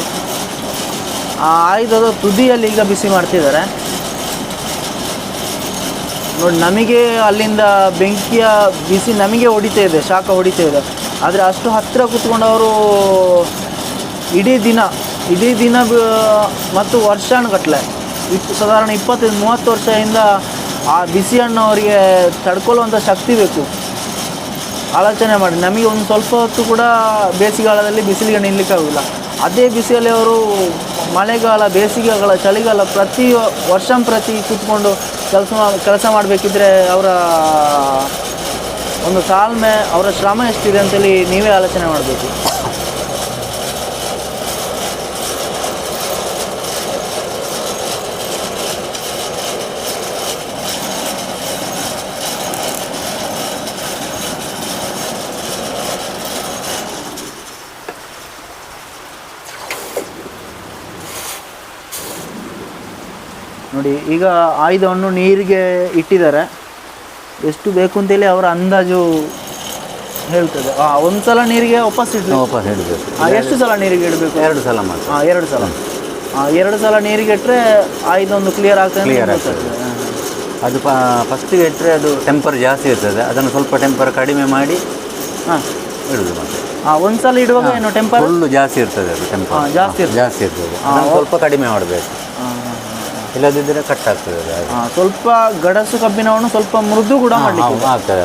ಆ ಆಯುಧದ ತುದಿಯಲ್ಲಿ ಈಗ ಬಿಸಿ ಮಾಡ್ತಿದ್ದಾರೆ. ನೋಡಿ ನಮಗೆ ಅಲ್ಲಿಂದ ಬೆಂಕಿಯ ಬಿಸಿ ನಮಗೆ ಹೊಡಿತಾ ಇದೆ, ಶಾಖ ಹೊಡಿತಾ ಇದೆ. ಆದರೆ ಅಷ್ಟು ಹತ್ತಿರ ಕೂತ್ಕೊಂಡವರು ಇಡೀ ದಿನ ಮತ್ತು ವರ್ಷಾನುಗಟ್ಟಲೆ ಸಾಧಾರಣ 25-30 ವರ್ಷದಿಂದ ಆ ಬಿಸಿಯನ್ನು ಅವರಿಗೆ ತಡ್ಕೊಳ್ಳುವಂಥ ಶಕ್ತಿ ಬೇಕು. ಆಲೋಚನೆ ಮಾಡಿ, ನಮಗೆ ಒಂದು ಸ್ವಲ್ಪ ಹೊತ್ತು ಕೂಡ ಬೇಸಿಗೆಗಾಲದಲ್ಲಿ ಬಿಸಿಲಿಗೆ ನಿಲ್ಲಕ್ಕಾಗೋದಿಲ್ಲ. ಅದೇ ಬಿಸಿಯಲ್ಲಿ ಅವರು ಮಳೆಗಾಲ, ಬೇಸಿಗೆಗಾಲ, ಚಳಿಗಾಲ ಪ್ರತಿ ಕೂತ್ಕೊಂಡು ಕೆಲಸ ಮಾಡಬೇಕಿದ್ರೆ ಅವರ ಒಂದು ತಾಳ್ಮೆ, ಅವರ ಶ್ರಮ ಎಷ್ಟಿದೆ ಅಂತೇಳಿ ನೀವೇ ಆಲೋಚನೆ ಮಾಡಬೇಕು. ನೋಡಿ ಈಗ ಆಯುಧವನ್ನು ನೀರಿಗೆ ಇಟ್ಟಿದ್ದಾರೆ. ಎಷ್ಟು ಬೇಕು ಅಂತೇಳಿ ಅವರ ಅಂದಾಜು ಹೇಳ್ತದೆ. ಒಂದು ಸಲ ನೀರಿಗೆ ವಾಪಸ್ ಇಡಬೇಕು. ಎಷ್ಟು ಸಲ ನೀರಿಗೆ ಇಡಬೇಕು? 2 ಸಲ ಮಾತ್ರ. 2 ಸಲ. 2 ಸಲ ನೀರಿಗೆ ಇಟ್ಟರೆ ಆಯುಧ ಒಂದು ಕ್ಲಿಯರ್ ಆಗ್ತದೆ. ಅದು ಫಸ್ಟಿಗೆ ಇಟ್ಟರೆ ಅದು ಟೆಂಪರ್ ಜಾಸ್ತಿ ಇರ್ತದೆ, ಅದನ್ನು ಸ್ವಲ್ಪ ಟೆಂಪರ್ ಕಡಿಮೆ ಮಾಡಿ ಇಡುದು. ಮತ್ತೆ ಒಂದು ಸಲ ಇಡುವಾಗ ಏನು ಟೆಂಪರ್ ಫುಲ್ಲು ಜಾಸ್ತಿ ಇರ್ತದೆ, ಅದು ಟೆಂಪರ್ ಜಾಸ್ತಿ ಇರ್ತದೆ, ಅದನ್ನು ಸ್ವಲ್ಪ ಕಡಿಮೆ ಮಾಡಬೇಕು. ಇಲ್ಲದಿದ್ದರೆ ಕಟ್ ಆಗ್ತದೆ. ಸ್ವಲ್ಪ ಗಡಸು ಕಬ್ಬಿಣವನ್ನು ಸ್ವಲ್ಪ ಮೃದು ಕೂಡ ಮಾಡಲಿಕ್ಕೆ ಆಗ್ತದೆ.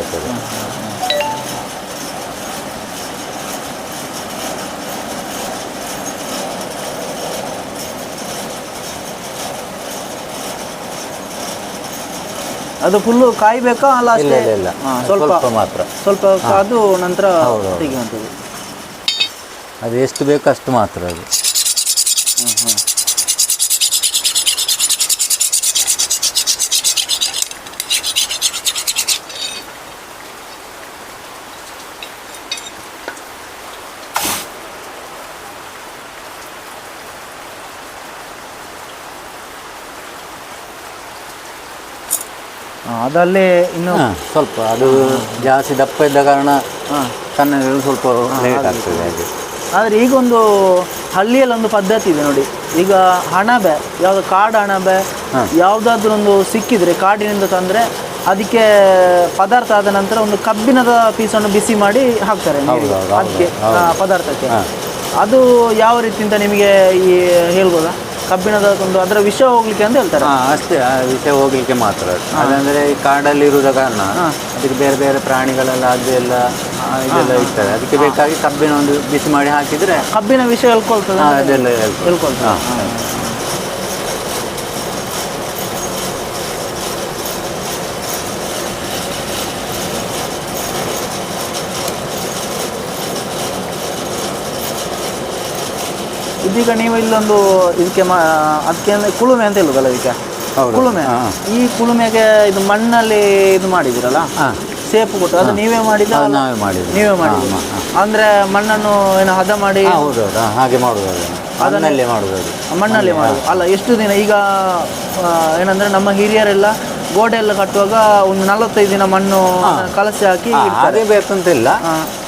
ಅದು ಫುಲ್ಲು ಕಾಯಬೇಕಾ? ಅಲ್ಲ, ಅಷ್ಟೇ ಇಲ್ಲ, ಸ್ವಲ್ಪ ಮಾತ್ರ, ಸ್ವಲ್ಪ ಕಾದು ನಂತರ ತೆಗೆಯುವಂಥದ್ದು. ಅದು ಎಷ್ಟು ಬೇಕು ಅಷ್ಟು ಮಾತ್ರ ಅದು. ಅದಲ್ಲೇ ಇನ್ನು ಸ್ವಲ್ಪ ಅದು ಜಾಸ್ತಿ ದಪ್ಪ ಇದ್ದ ಕಾರಣ ಸಣ್ಣ ಸ್ವಲ್ಪ ಲೇಟ್ ಆಗ್ತದೆ ಹಾಗೆ. ಆದರೆ ಈಗೊಂದು ಹಳ್ಳಿಯಲ್ಲಿ ಒಂದು ಪದ್ಧತಿ ಇದೆ ನೋಡಿ. ಈಗ ಹಣಬೆ, ಯಾವುದು ಕಾಡು ಹಣಬೆ ಯಾವುದಾದ್ರೂ ಒಂದು ಸಿಕ್ಕಿದರೆ ಕಾಡಿನಿಂದ ತಂದರೆ ಅದಕ್ಕೆ ಪದಾರ್ಥ ಆದ ನಂತರ ಒಂದು ಕಬ್ಬಿಣದ ಪೀಸನ್ನು ಬಿಸಿ ಮಾಡಿ ಹಾಕ್ತಾರೆ ಅದಕ್ಕೆ ಪದಾರ್ಥಕ್ಕೆ. ಅದು ಯಾವ ರೀತಿ ಅಂತ ನಿಮಗೆ ಹೇಳ್ಬೋದಾ? ಕಬ್ಬಿಣದ ಒಂದು ಅದರ ವಿಷ ಹೋಗ್ಲಿಕ್ಕೆ ಅಂತ ಹೇಳ್ತಾರೆ. ಅಷ್ಟೇ, ಆ ವಿಷ ಹೋಗ್ಲಿಕ್ಕೆ ಮಾತ್ರ. ಅದಂದ್ರೆ ಈ ಕಾಡಲ್ಲಿ ಇರುವುದ ಕಾರಣ ಅದಕ್ಕೆ ಬೇರೆ ಬೇರೆ ಪ್ರಾಣಿಗಳೆಲ್ಲ ಅದೆಲ್ಲ ಇದೆಲ್ಲ ಇರ್ತದೆ. ಅದಕ್ಕೆ ಬೇಕಾಗಿ ಕಬ್ಬಿನ ಒಂದು ಬಿಸಿ ಮಾಡಿ ಹಾಕಿದ್ರೆ ಕಬ್ಬಿನ ವಿಷ ಹೇಳ್ಕೊಳ್ತದೆ. ಅದೆಲ್ಲ ಹೇಳ್ಕೊಳ್ತದೆ. ಇದೀಗ ನೀವು ಇಲ್ಲೊಂದು ಇದಕ್ಕೆ ಅದಕ್ಕೆ ಅಂದರೆ ಕುಳುಮೆ ಅಂತ ಹೇಳುದಲ್ಲ ಇದಕ್ಕೆ, ಕುಳುಮೆ. ಈ ಕುಳುಮೆಗೆ ಇದು ಮಣ್ಣಲ್ಲಿ ಇದು ಮಾಡಿದಿರಲ್ಲ, ಸೇಪು ಕೊಟ್ಟು, ಅದು ನೀವೇ ಮಾಡಿದ? ನೀವೇ ಮಾಡಿ. ಅಂದರೆ ಮಣ್ಣನ್ನು ಏನೋ ಹದ ಮಾಡಿ ಹಾಗೆ ಮಾಡುವುದು, ಮಣ್ಣಲ್ಲಿ ಮಾಡುದು ಅಲ್ಲ. ಎಷ್ಟು ದಿನ ಈಗ ಏನಂದರೆ ನಮ್ಮ ಹಿರಿಯರೆಲ್ಲ ಗೋಡೆ ಎಲ್ಲ ಕಟ್ಟುವಾಗ ಒಂದು 45 ದಿನ ಮಣ್ಣು ಕಲಸಿ ಹಾಕಿ ಅದೇ ಬೇಕಂತಿಲ್ಲ.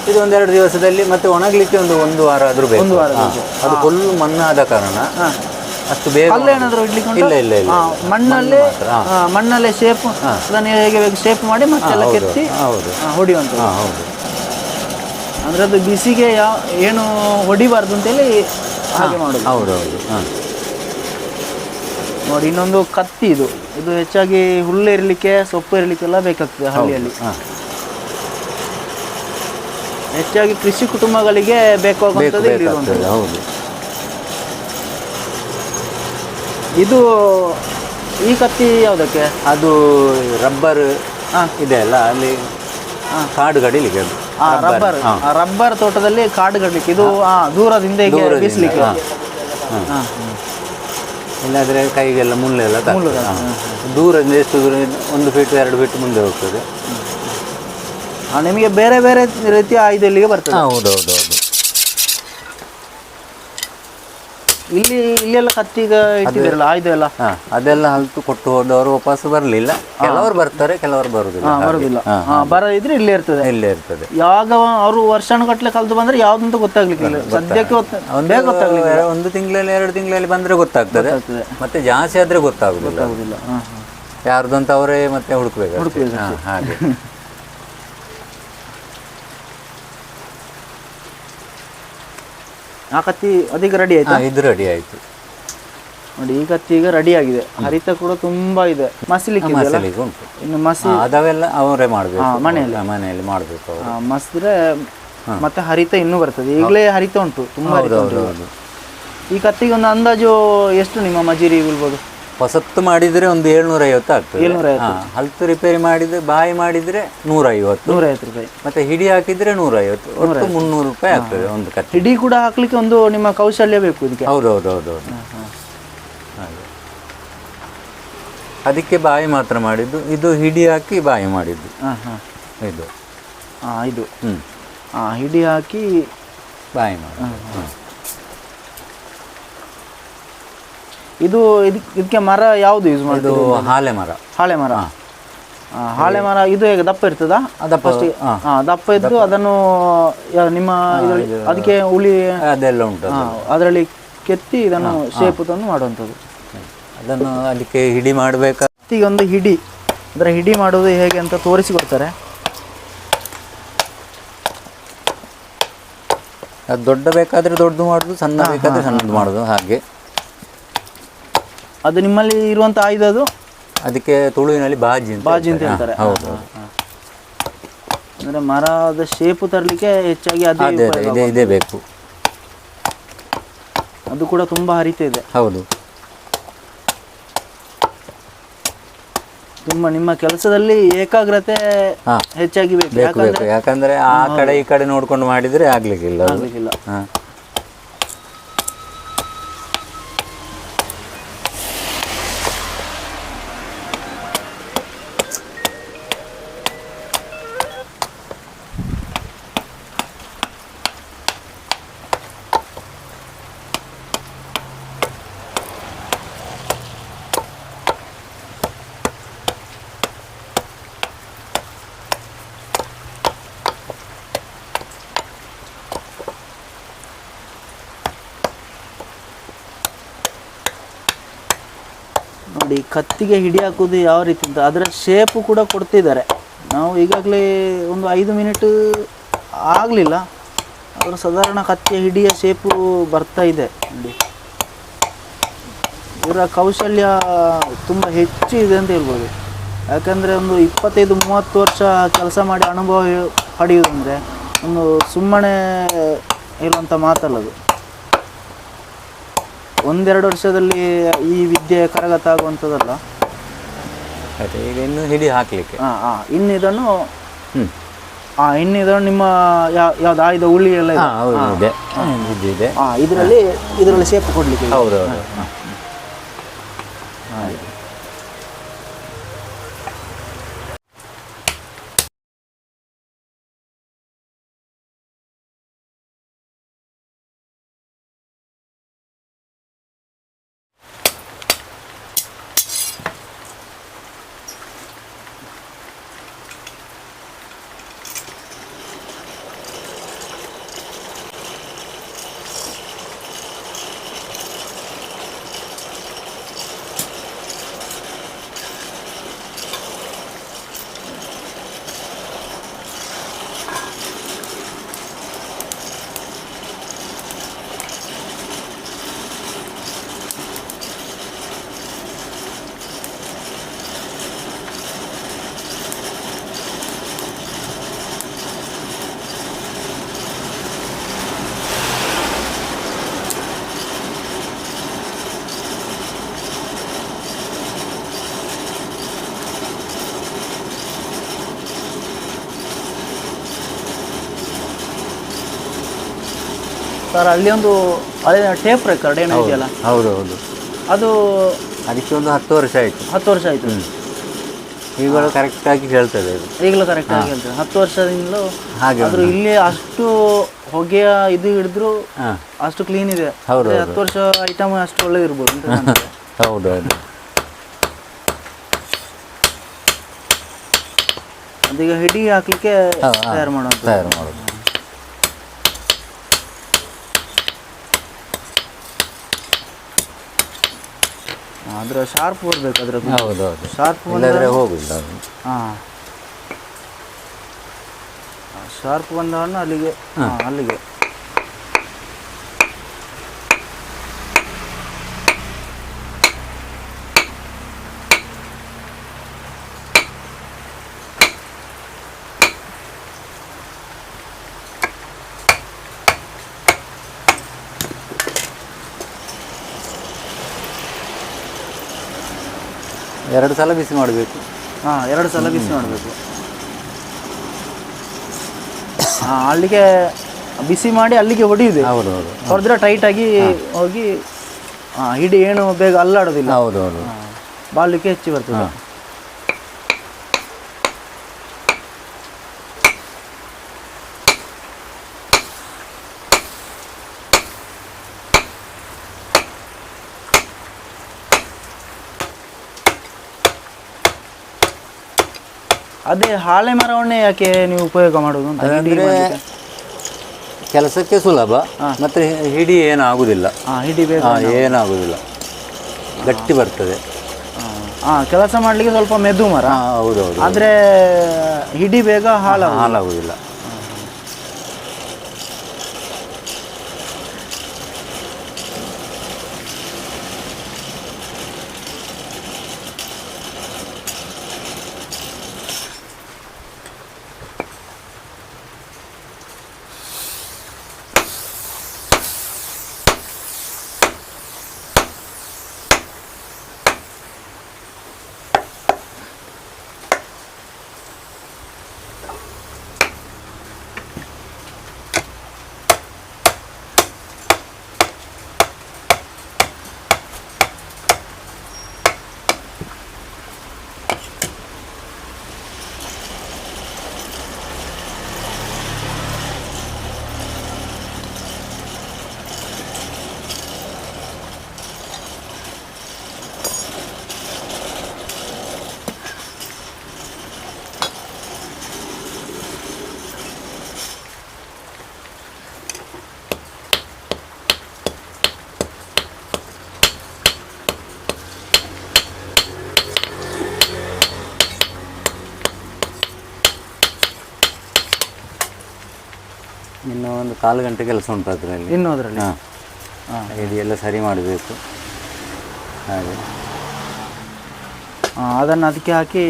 ಇದು 1-2 ದಿವಸದಲ್ಲಿ ಮತ್ತೆ ಒಣಗಲಿಕ್ಕೆ ಒಂದು ವಾರ ಆದ್ರೂ ಬೇಕು. 1 ವಾರ. ಅದು ಫುಲ್ ಮಣ್ಣಾದ ಕಾರಣ ಅಷ್ಟು ಬೇಗ ಏನಾದರೂ ಇಡ್ಲಿಕ್ಕೆ ಇಲ್ಲ. ಮಣ್ಣಲ್ಲೇ ಶೇಪ್, ಅದನ್ನು ಹೇಗೆ ಬೇಕು ಶೇಪ್ ಮಾಡಿ ಮತ್ತೆಲ್ಲ ಕೆತ್ತಿ ಹೊಡಿಯುವಂಥದ್ದು. ಅಂದರೆ ಅದು ಬಿಸಿಗೆ ಏನು ಹೊಡಿಬಾರ್ದು ಅಂತೇಳಿ ಹಾಗೆ ಮಾಡೋದು. ಹೌದೌದು. ನೋಡಿ ಇನ್ನೊಂದು ಕತ್ತಿ. ಇದು ಹೆಚ್ಚಾಗಿ ಹುಲ್ಲು ಇರಲಿಕ್ಕೆ, ಸೊಪ್ಪು ಇರಲಿಕ್ಕೆಲ್ಲ ಬೇಕಾಗ್ತದೆ ಹಳ್ಳಿಯಲ್ಲಿ. ಹೆಚ್ಚಾಗಿ ಕೃಷಿ ಕುಟುಂಬಗಳಿಗೆ ಬೇಕಾಗುವಂಥದ್ದು ಇರುವಂಥದ್ದು. ಹೌದು. ಇದು ಈ ಕತ್ತಿ ಯಾವುದಕ್ಕೆ? ಅದು ರಬ್ಬರ್ ಇದೆ ಅಲ್ಲ, ಅಲ್ಲಿ ಕಾಡು ಕಡಿಲಿಕ್ಕೆ. ರಬ್ಬರ್ ತೋಟದಲ್ಲಿ ಕಾಡು ಕಡಿಲಿಕ್ಕೆ ಇದು ದೂರದಿಂದ ಈಗ ಬೀಸಲಿಕ್ಕೆ. ಇಲ್ಲಾದರೆ ಕೈಗೆಲ್ಲ ಮುಳ್ಳೆಲ್ಲ ತಾಗ್ತದೆ. ದೂರದಿಂದ ಎಷ್ಟು ದೂರ 1 ಫೀಟ್ 2 ಫೀಟ್ ಮುಂದೆ ಹೋಗ್ತದೆ. ನಿಮಗೆ ಬೇರೆ ಬೇರೆ ರೀತಿಯ ಆಯುಧ ಇಲ್ಲಿಗೆ ಬರ್ತದೆ. ಹೌದೌದೌದು. ಇಲ್ಲೆಲ್ಲ ಕತ್ತಿಗ ಇಟ್ಟಿದ್ದೀರಲ್ಲ ಆಯುಧ ಎಲ್ಲ. ಅದೆಲ್ಲ ಹಲ್ತು ಕೊಟ್ಟು ಹೋದವರು ವಾಪಸ್ ಬರಲಿಲ್ಲ. ಕೆಲವರು ಬರ್ತಾರೆ, ಕೆಲವರು ಬರುದಿಲ್ಲ. ಬರದಿದ್ರೆ ಇಲ್ಲೇ ಇರ್ತದೆ. ಯಾವಾಗ ಅವರು ವರ್ಷಗಟ್ಟಲೆ ಕಲ್ತು ಬಂದ್ರೆ ಯಾವ್ದಂತ ಗೊತ್ತಾಗ್ಲಿಕ್ಕಿಲ್ಲ. ಸದ್ಯಕ್ಕೆ ಒಂದು ತಿಂಗಳಲ್ಲಿ 2 ತಿಂಗಳಲ್ಲಿ ಬಂದ್ರೆ ಗೊತ್ತಾಗ್ತದೆ. ಮತ್ತೆ ಜಾಸ್ತಿ ಆದ್ರೆ ಗೊತ್ತಾಗುದಿಲ್ಲ. ಯಾರ್ದು ಅಂತ ಅವರೇ ಮತ್ತೆ ಹುಡುಕ್ಬೇಕು. ಹಾಗೆ ಆ ಕತ್ತಿ ಅದೀಗ ರೆಡಿ ಆಯ್ತು. ಇದು ರೆಡಿ ಆಯ್ತು ನೋಡಿ. ಈ ಕತ್ತಿ ಈಗ ರೆಡಿ ಆಗಿದೆ. ಹರಿತ ಕೂಡ ತುಂಬಾ ಇದೆ. ಮಸಿಲಿಕ್ಕೆ ಉಂಟು. ಇನ್ನು ಅದವೆಲ್ಲ ಅವರೇ ಮಾಡಬೇಕು, ಮನೆಯಲ್ಲಿ ಮಾಡಬೇಕು. ಮಸಿದ್ರೆ ಮತ್ತೆ ಹರಿತ ಇನ್ನೂ ಬರ್ತದೆ. ಈಗಲೇ ಹರಿತ ಉಂಟು, ತುಂಬಾ. ಈ ಕತ್ತಿಗೆ ಒಂದು ಅಂದಾಜು ಎಷ್ಟು ನಿಮ್ಮ ಮಜೂರಿ ಬೀಳ್ಬೋದು? ಹೊಸತ್ತು ಮಾಡಿದ್ರೆ ಒಂದು 750 ಆಗ್ತದೆ. ಹಲ್ತು ರಿಪೇರಿ ಮಾಡಿದ್ರೆ, ಬಾಯಿ ಮಾಡಿದ್ರೆ 150 ರೂಪಾಯಿ. ಮತ್ತೆ ಹಿಡಿ ಹಾಕಿದ್ರೆ 150, ಒಟ್ಟು 300 ರೂಪಾಯಿ ಆಗ್ತದೆ ಒಂದು ಕತ್ತಿ. ಹಿಡಿ ಕೂಡ ಹಾಕ್ಲಿಕ್ಕೆ ಒಂದು ನಿಮ್ಮ ಕೌಶಲ್ಯ ಬೇಕು ಇದಕ್ಕೆ. ಹೌದೌದೌದು. ಅದಕ್ಕೆ ಬಾಯಿ ಮಾತ್ರ ಮಾಡಿದ್ದು. ಇದು ಹಿಡಿ ಹಾಕಿ ಬಾಯಿ ಮಾಡಿದ್ದು. ಇದು ಹಿಡಿ ಹಾಕಿ ಬಾಯಿ ಮಾಡಿ. ಇದು ಇದಕ್ಕೆ ಮರ ಯಾವುದು ಯೂಸ್ ಮಾಡೋದು? ಹಾಲೆ ಮರ. ಹಾಲೆ ಮರ. ಇದು ಹೇಗೆ ದಪ್ಪ ಇರ್ತದಾ? ದಪ್ಪ ಇದ್ದು ಅದನ್ನು ನಿಮ್ಮ ಅದಕ್ಕೆ ಉಳಿ ಅದೆಲ್ಲ ಉಂಟು. ಅದರಲ್ಲಿ ಕೆತ್ತಿ ಇದನ್ನು ಶೇಪ್ ತಂದು ಮಾಡುವಂಥದ್ದು. ಅದನ್ನು ಅದಕ್ಕೆ ಹಿಡಿ ಮಾಡಬೇಕು. ಈಗ ಒಂದು ಹಿಡಿ, ಅದರ ಹಿಡಿ ಮಾಡೋದು ಹೇಗೆ ಅಂತ ತೋರಿಸಿಕೊಡ್ತಾರೆ. ಅದು ದೊಡ್ಡ ಬೇಕಾದ್ರೆ ದೊಡ್ಡದು ಮಾಡೋದು, ಸಣ್ಣ ಬೇಕಾದ್ರೆ ಸಣ್ಣದು ಮಾಡೋದು. ಹಾಗೆ ಅದು ನಿಮ್ಮಲ್ಲಿ ಇರುವಂಥ ಆಯುಧ. ಅದು ಅದಕ್ಕೆ ತುಳುವಿನಲ್ಲಿ ಬಾಜಿ ಅಂತ ಹೇಳ್ತಾರೆ. ಹೌದು. ಅಂದರೆ ಮರದ ಶೇಪು ತರಲಿಕ್ಕೆ ಹೆಚ್ಚಾಗಿ ಇದೇ ಬೇಕು. ಅದು ಕೂಡ ತುಂಬ ಹರಿತ ಇದೆ. ಹೌದು. ತುಂಬ ನಿಮ್ಮ ಕೆಲಸದಲ್ಲಿ ಏಕಾಗ್ರತೆ ಹೆಚ್ಚಾಗಿ ಬೇಕು. ಯಾಕಂದ್ರೆ ಆ ಕಡೆ ಈ ಕಡೆ ನೋಡ್ಕೊಂಡು ಮಾಡಿದ್ರೆ ಆಗ್ಲಿಕ್ಕಿಲ್ಲ. ನೋಡಿ, ಕತ್ತಿಗೆ ಹಿಡಿ ಹಾಕೋದು ಯಾವ ರೀತಿ ಅಂತ ಅದರ ಶೇಪು ಕೂಡ ಕೊಡ್ತಿದ್ದಾರೆ. ನಾವು ಈಗಾಗಲೇ ಒಂದು 5 ಮಿನಿಟ್ ಆಗಲಿಲ್ಲ, ಅದರ ಸಾಧಾರಣ ಕತ್ತಿಯ ಹಿಡಿಯ ಶೇಪು ಬರ್ತಾ ಇದೆ. ನೋಡಿ, ಇವರ ಕೌಶಲ್ಯ ತುಂಬ ಹೆಚ್ಚು ಇದೆ ಅಂತ ಹೇಳ್ಬೋದು. ಯಾಕಂದರೆ ಒಂದು 25-30 ವರ್ಷ ಕೆಲಸ ಮಾಡಿ ಅನುಭವ ಪಡೆಯುವುದಂದರೆ ಒಂದು ಸುಮ್ಮನೆ ಇರುವಂಥ ಮಾತಲ್ಲದು. 1-2 ವರ್ಷದಲ್ಲಿ ಈ ವಿದ್ಯೆ ಕರಗತ ಆಗುವಂಥದ್ದಲ್ಲ. ಈಗ ಇನ್ನು ಹಿಡಿ ಹಾಕಲಿಕ್ಕೆ ಇನ್ನು ಇದನ್ನು ನಿಮ್ಮ ಯಾವ್ದು ಆಯುಧ ಉಳಿ ಎಲ್ಲ ಇದೆ. ಇದರಲ್ಲಿ ಶೇಪ್ ಕೊಡಲಿಕ್ಕೆ. ಹೌದು. ಸರ್, ಅಲ್ಲಿ ಒಂದು ಟೇಪ್ ರೆಕಾರ್ಡ್ ಏನೋ ಇದೆಯಲ್ಲ? ಹೌದು. ಅದು ಅದಕ್ಕೆ ಒಂದು 10 ವರ್ಷ ಆಯಿತು. 10 ವರ್ಷ ಆಯಿತು. ಈಗಲೂ ಕರೆಕ್ಟಾಗಿ ಕೇಳ್ತದೆ ಅದು. ಈಗಲೂ ಕರೆಕ್ಟಾಗಿ ಹೇಳ್ತೇವೆ. 10 ವರ್ಷದಿಂದಲೂ ಹಾಗೆ ಆದರೂ ಇಲ್ಲಿ ಅಷ್ಟು ಹೊಗೆಯ ಇದು ಹಿಡಿದ್ರು ಹಾಂ ಅಷ್ಟು ಕ್ಲೀನ್ ಇದೆ. ಹೌದು 10 ವರ್ಷ ಐಟಮ್ ಅಷ್ಟು ಒಳ್ಳೆ ಇರ್ಬೋದು ಅಂತ ಕಾಣ್ತದೆ. ಹೌದು ಹೌದು. ಅದೀಗ ಹಿಡಿ ಹಾಕ್ಲಿಕ್ಕೆ ತಯಾರು ಮಾಡೋದು. ತಯಾರು ಮಾಡೋದು. ಅದರ ಶಾರ್ಪ್ ಬರಬೇಕು. ಅದರ ಹೌದು ಹೌದು. ಶಾರ್ಪ್ ಇಲ್ಲದ್ರೆ ಹೋಗುದಿಲ್ಲ ಅದು. ಹಾಂ ಶಾರ್ಪ್ ಬಂದವನ್ನ ಅಲ್ಲಿಗೆ ಅಲ್ಲಿಗೆ ಎರಡು ಸಲ ಬಿಸಿ ಮಾಡಬೇಕು. 2 ಸಲ ಬಿಸಿ ಮಾಡಬೇಕು. ಅಲ್ಲಿಗೆ ಬಿಸಿ ಮಾಡಿ ಅಲ್ಲಿಗೆ ಹೊಡೆಯುದೆ. ಹೌದು ಹೌದು. ಹೊಡೆದ್ರೆ ಟೈಟಾಗಿ ಹೋಗಿ ಹಿಡಿ ಏನು ಬೇಗ ಅಲ್ಲಾಡೋದಿಲ್ಲ. ಹೌದು ಹೌದು. ಬಾಳ್ಲಿಕ್ಕೆ ಹೆಚ್ಚು ಬರ್ತದೆ. ಅದೇ ಹಾಳೆ ಮರವನ್ನೇ ಯಾಕೆ ನೀವು ಉಪಯೋಗ ಮಾಡೋದು ಅಂತ? ಅದಂದ್ರೆ ಕೆಲಸಕ್ಕೆ ಸುಲಭ, ಮತ್ತೆ ಹಿಡಿ ಏನಾಗುದಿಲ್ಲ. ಹಿಡಿ ಬೇಗ ಏನಾಗುದಿಲ್ಲ, ಗಟ್ಟಿ ಬರ್ತದೆ. ಕೆಲಸ ಮಾಡ್ಲಿಕ್ಕೆ ಸ್ವಲ್ಪ ಮೆದು ಮರ. ಹೌದೌದು. ಆದ್ರೆ ಹಿಡಿ ಬೇಗ ಹಾಳಾಗುದಿಲ್ಲ. ಇನ್ನು ಒಂದು 1/4 ಗಂಟೆ ಕೆಲಸ ಉಂಟು ಅದರಲ್ಲಿ. ಇನ್ನು ಅದರಲ್ಲಿ ಹಿಡಿ ಎಲ್ಲ ಸರಿ ಮಾಡಬೇಕು. ಹಾಗೆ ಅದನ್ನು ಅದಕ್ಕೆ ಹಾಕಿ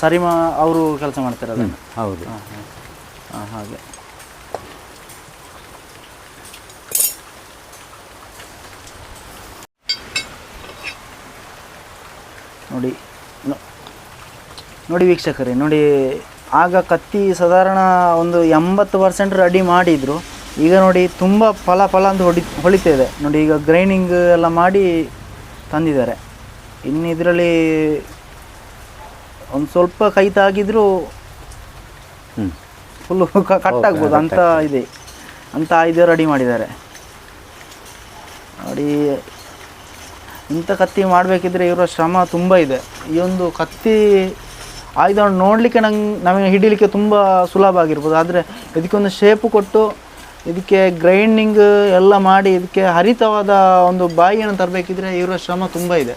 ಸರಿ ಅವರು ಕೆಲಸ ಮಾಡ್ತಾರೆ ಅದನ್ನು. ಹೌದು. ಹಾಗೆ ನೋಡಿ ನೋಡಿ ವೀಕ್ಷಕರೇ, ನೋಡಿ ಆಗ ಕತ್ತಿ ಸಾಧಾರಣ ಒಂದು 80% ರೆಡಿ ಮಾಡಿದರು. ಈಗ ನೋಡಿ ತುಂಬ ಫಲ ಅಂತ ಹೊಳಿತಾ ಇದೆ ನೋಡಿ. ಈಗ ಗ್ರೈಂಡಿಂಗ್ ಎಲ್ಲ ಮಾಡಿ ತಂದಿದ್ದಾರೆ. ಇನ್ನು ಇದರಲ್ಲಿ ಒಂದು ಸ್ವಲ್ಪ ಕೈ ತಾಗಿದ್ರು ಫುಲ್ಲು ಕಟ್ಟಾಗ್ಬೋದು ಅಂತ ಇದೆ ಅಂತ ಇದು ರೆಡಿ ಮಾಡಿದ್ದಾರೆ ನೋಡಿ. ಇಂಥ ಕತ್ತಿ ಮಾಡಬೇಕಿದ್ರೆ ಇವರ ಶ್ರಮ ತುಂಬ ಇದೆ. ಈ ಒಂದು ಕತ್ತಿ ಆಯುಧವನ್ನು ನೋಡಲಿಕ್ಕೆ ನಮಗೆ ಹಿಡಿಲಿಕ್ಕೆ ತುಂಬ ಸುಲಭ ಆಗಿರ್ಬೋದು. ಆದರೆ ಇದಕ್ಕೊಂದು ಶೇಪು ಕೊಟ್ಟು ಇದಕ್ಕೆ ಗ್ರೈಂಡಿಂಗ್ ಎಲ್ಲ ಮಾಡಿ ಇದಕ್ಕೆ ಹರಿತವಾದ ಒಂದು ಬಾಯಿಯನ್ನು ತರಬೇಕಿದ್ರೆ ಇವರ ಶ್ರಮ ತುಂಬ ಇದೆ.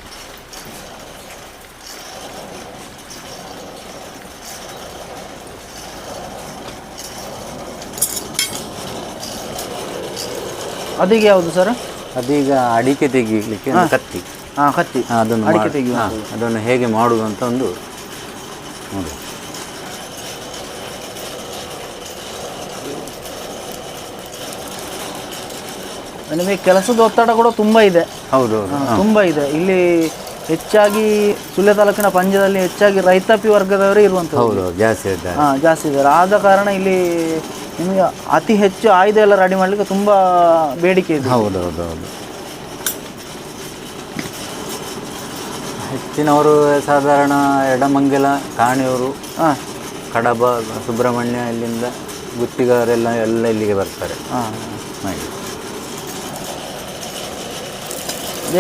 ಅದೀಗ ಯಾವುದು ಸರ್? ಅದೀಗ ಅಡಿಕೆ ತೆಗೀಲಿಕ್ಕೆ ಕತ್ತಿ. ಕತ್ತಿ ಅದನ್ನು ಅಡಿಕೆ ತೆಗೆಯುವ ಅದನ್ನು ಹೇಗೆ ಮಾಡುವುದು ಅಂತ ಒಂದು ನೋಡಿ. ನಿಮಗೆ ಕೆಲಸದ ಒತ್ತಡ ಕೂಡ ತುಂಬ ಇದೆ. ಹೌದು, ತುಂಬ ಇದೆ. ಇಲ್ಲಿ ಹೆಚ್ಚಾಗಿ ಸುಳ್ಯ ತಾಲೂಕಿನ ಪಂಜದಲ್ಲಿ ಹೆಚ್ಚಾಗಿ ರೈತಾಪಿ ವರ್ಗದವರೇ ಇರುವಂಥದ್ದು. ಹೌದು, ಜಾಸ್ತಿ ಇದ್ದಾರೆ. ಆದ ಕಾರಣ ಇಲ್ಲಿ ನಿಮಗೆ ಅತಿ ಹೆಚ್ಚು ಆಯುಧ ಎಲ್ಲ ರೆಡಿ ಮಾಡಲಿಕ್ಕೆ ತುಂಬ ಬೇಡಿಕೆ ಇದೆ. ಹೌದು ಹೌದು ಹೌದು. ಹೆಚ್ಚಿನವರು ಸಾಧಾರಣ ಎಡಮಂಗಲ, ಕಾಣಿಯೂರು, ಹಾಂ ಕಡಬ, ಸುಬ್ರಹ್ಮಣ್ಯ, ಇಲ್ಲಿಂದ ಗುತ್ತಿಗಾರೆಲ್ಲ ಇಲ್ಲಿಗೆ ಬರ್ತಾರೆ. ಹಾಂ ಹಾಗೆ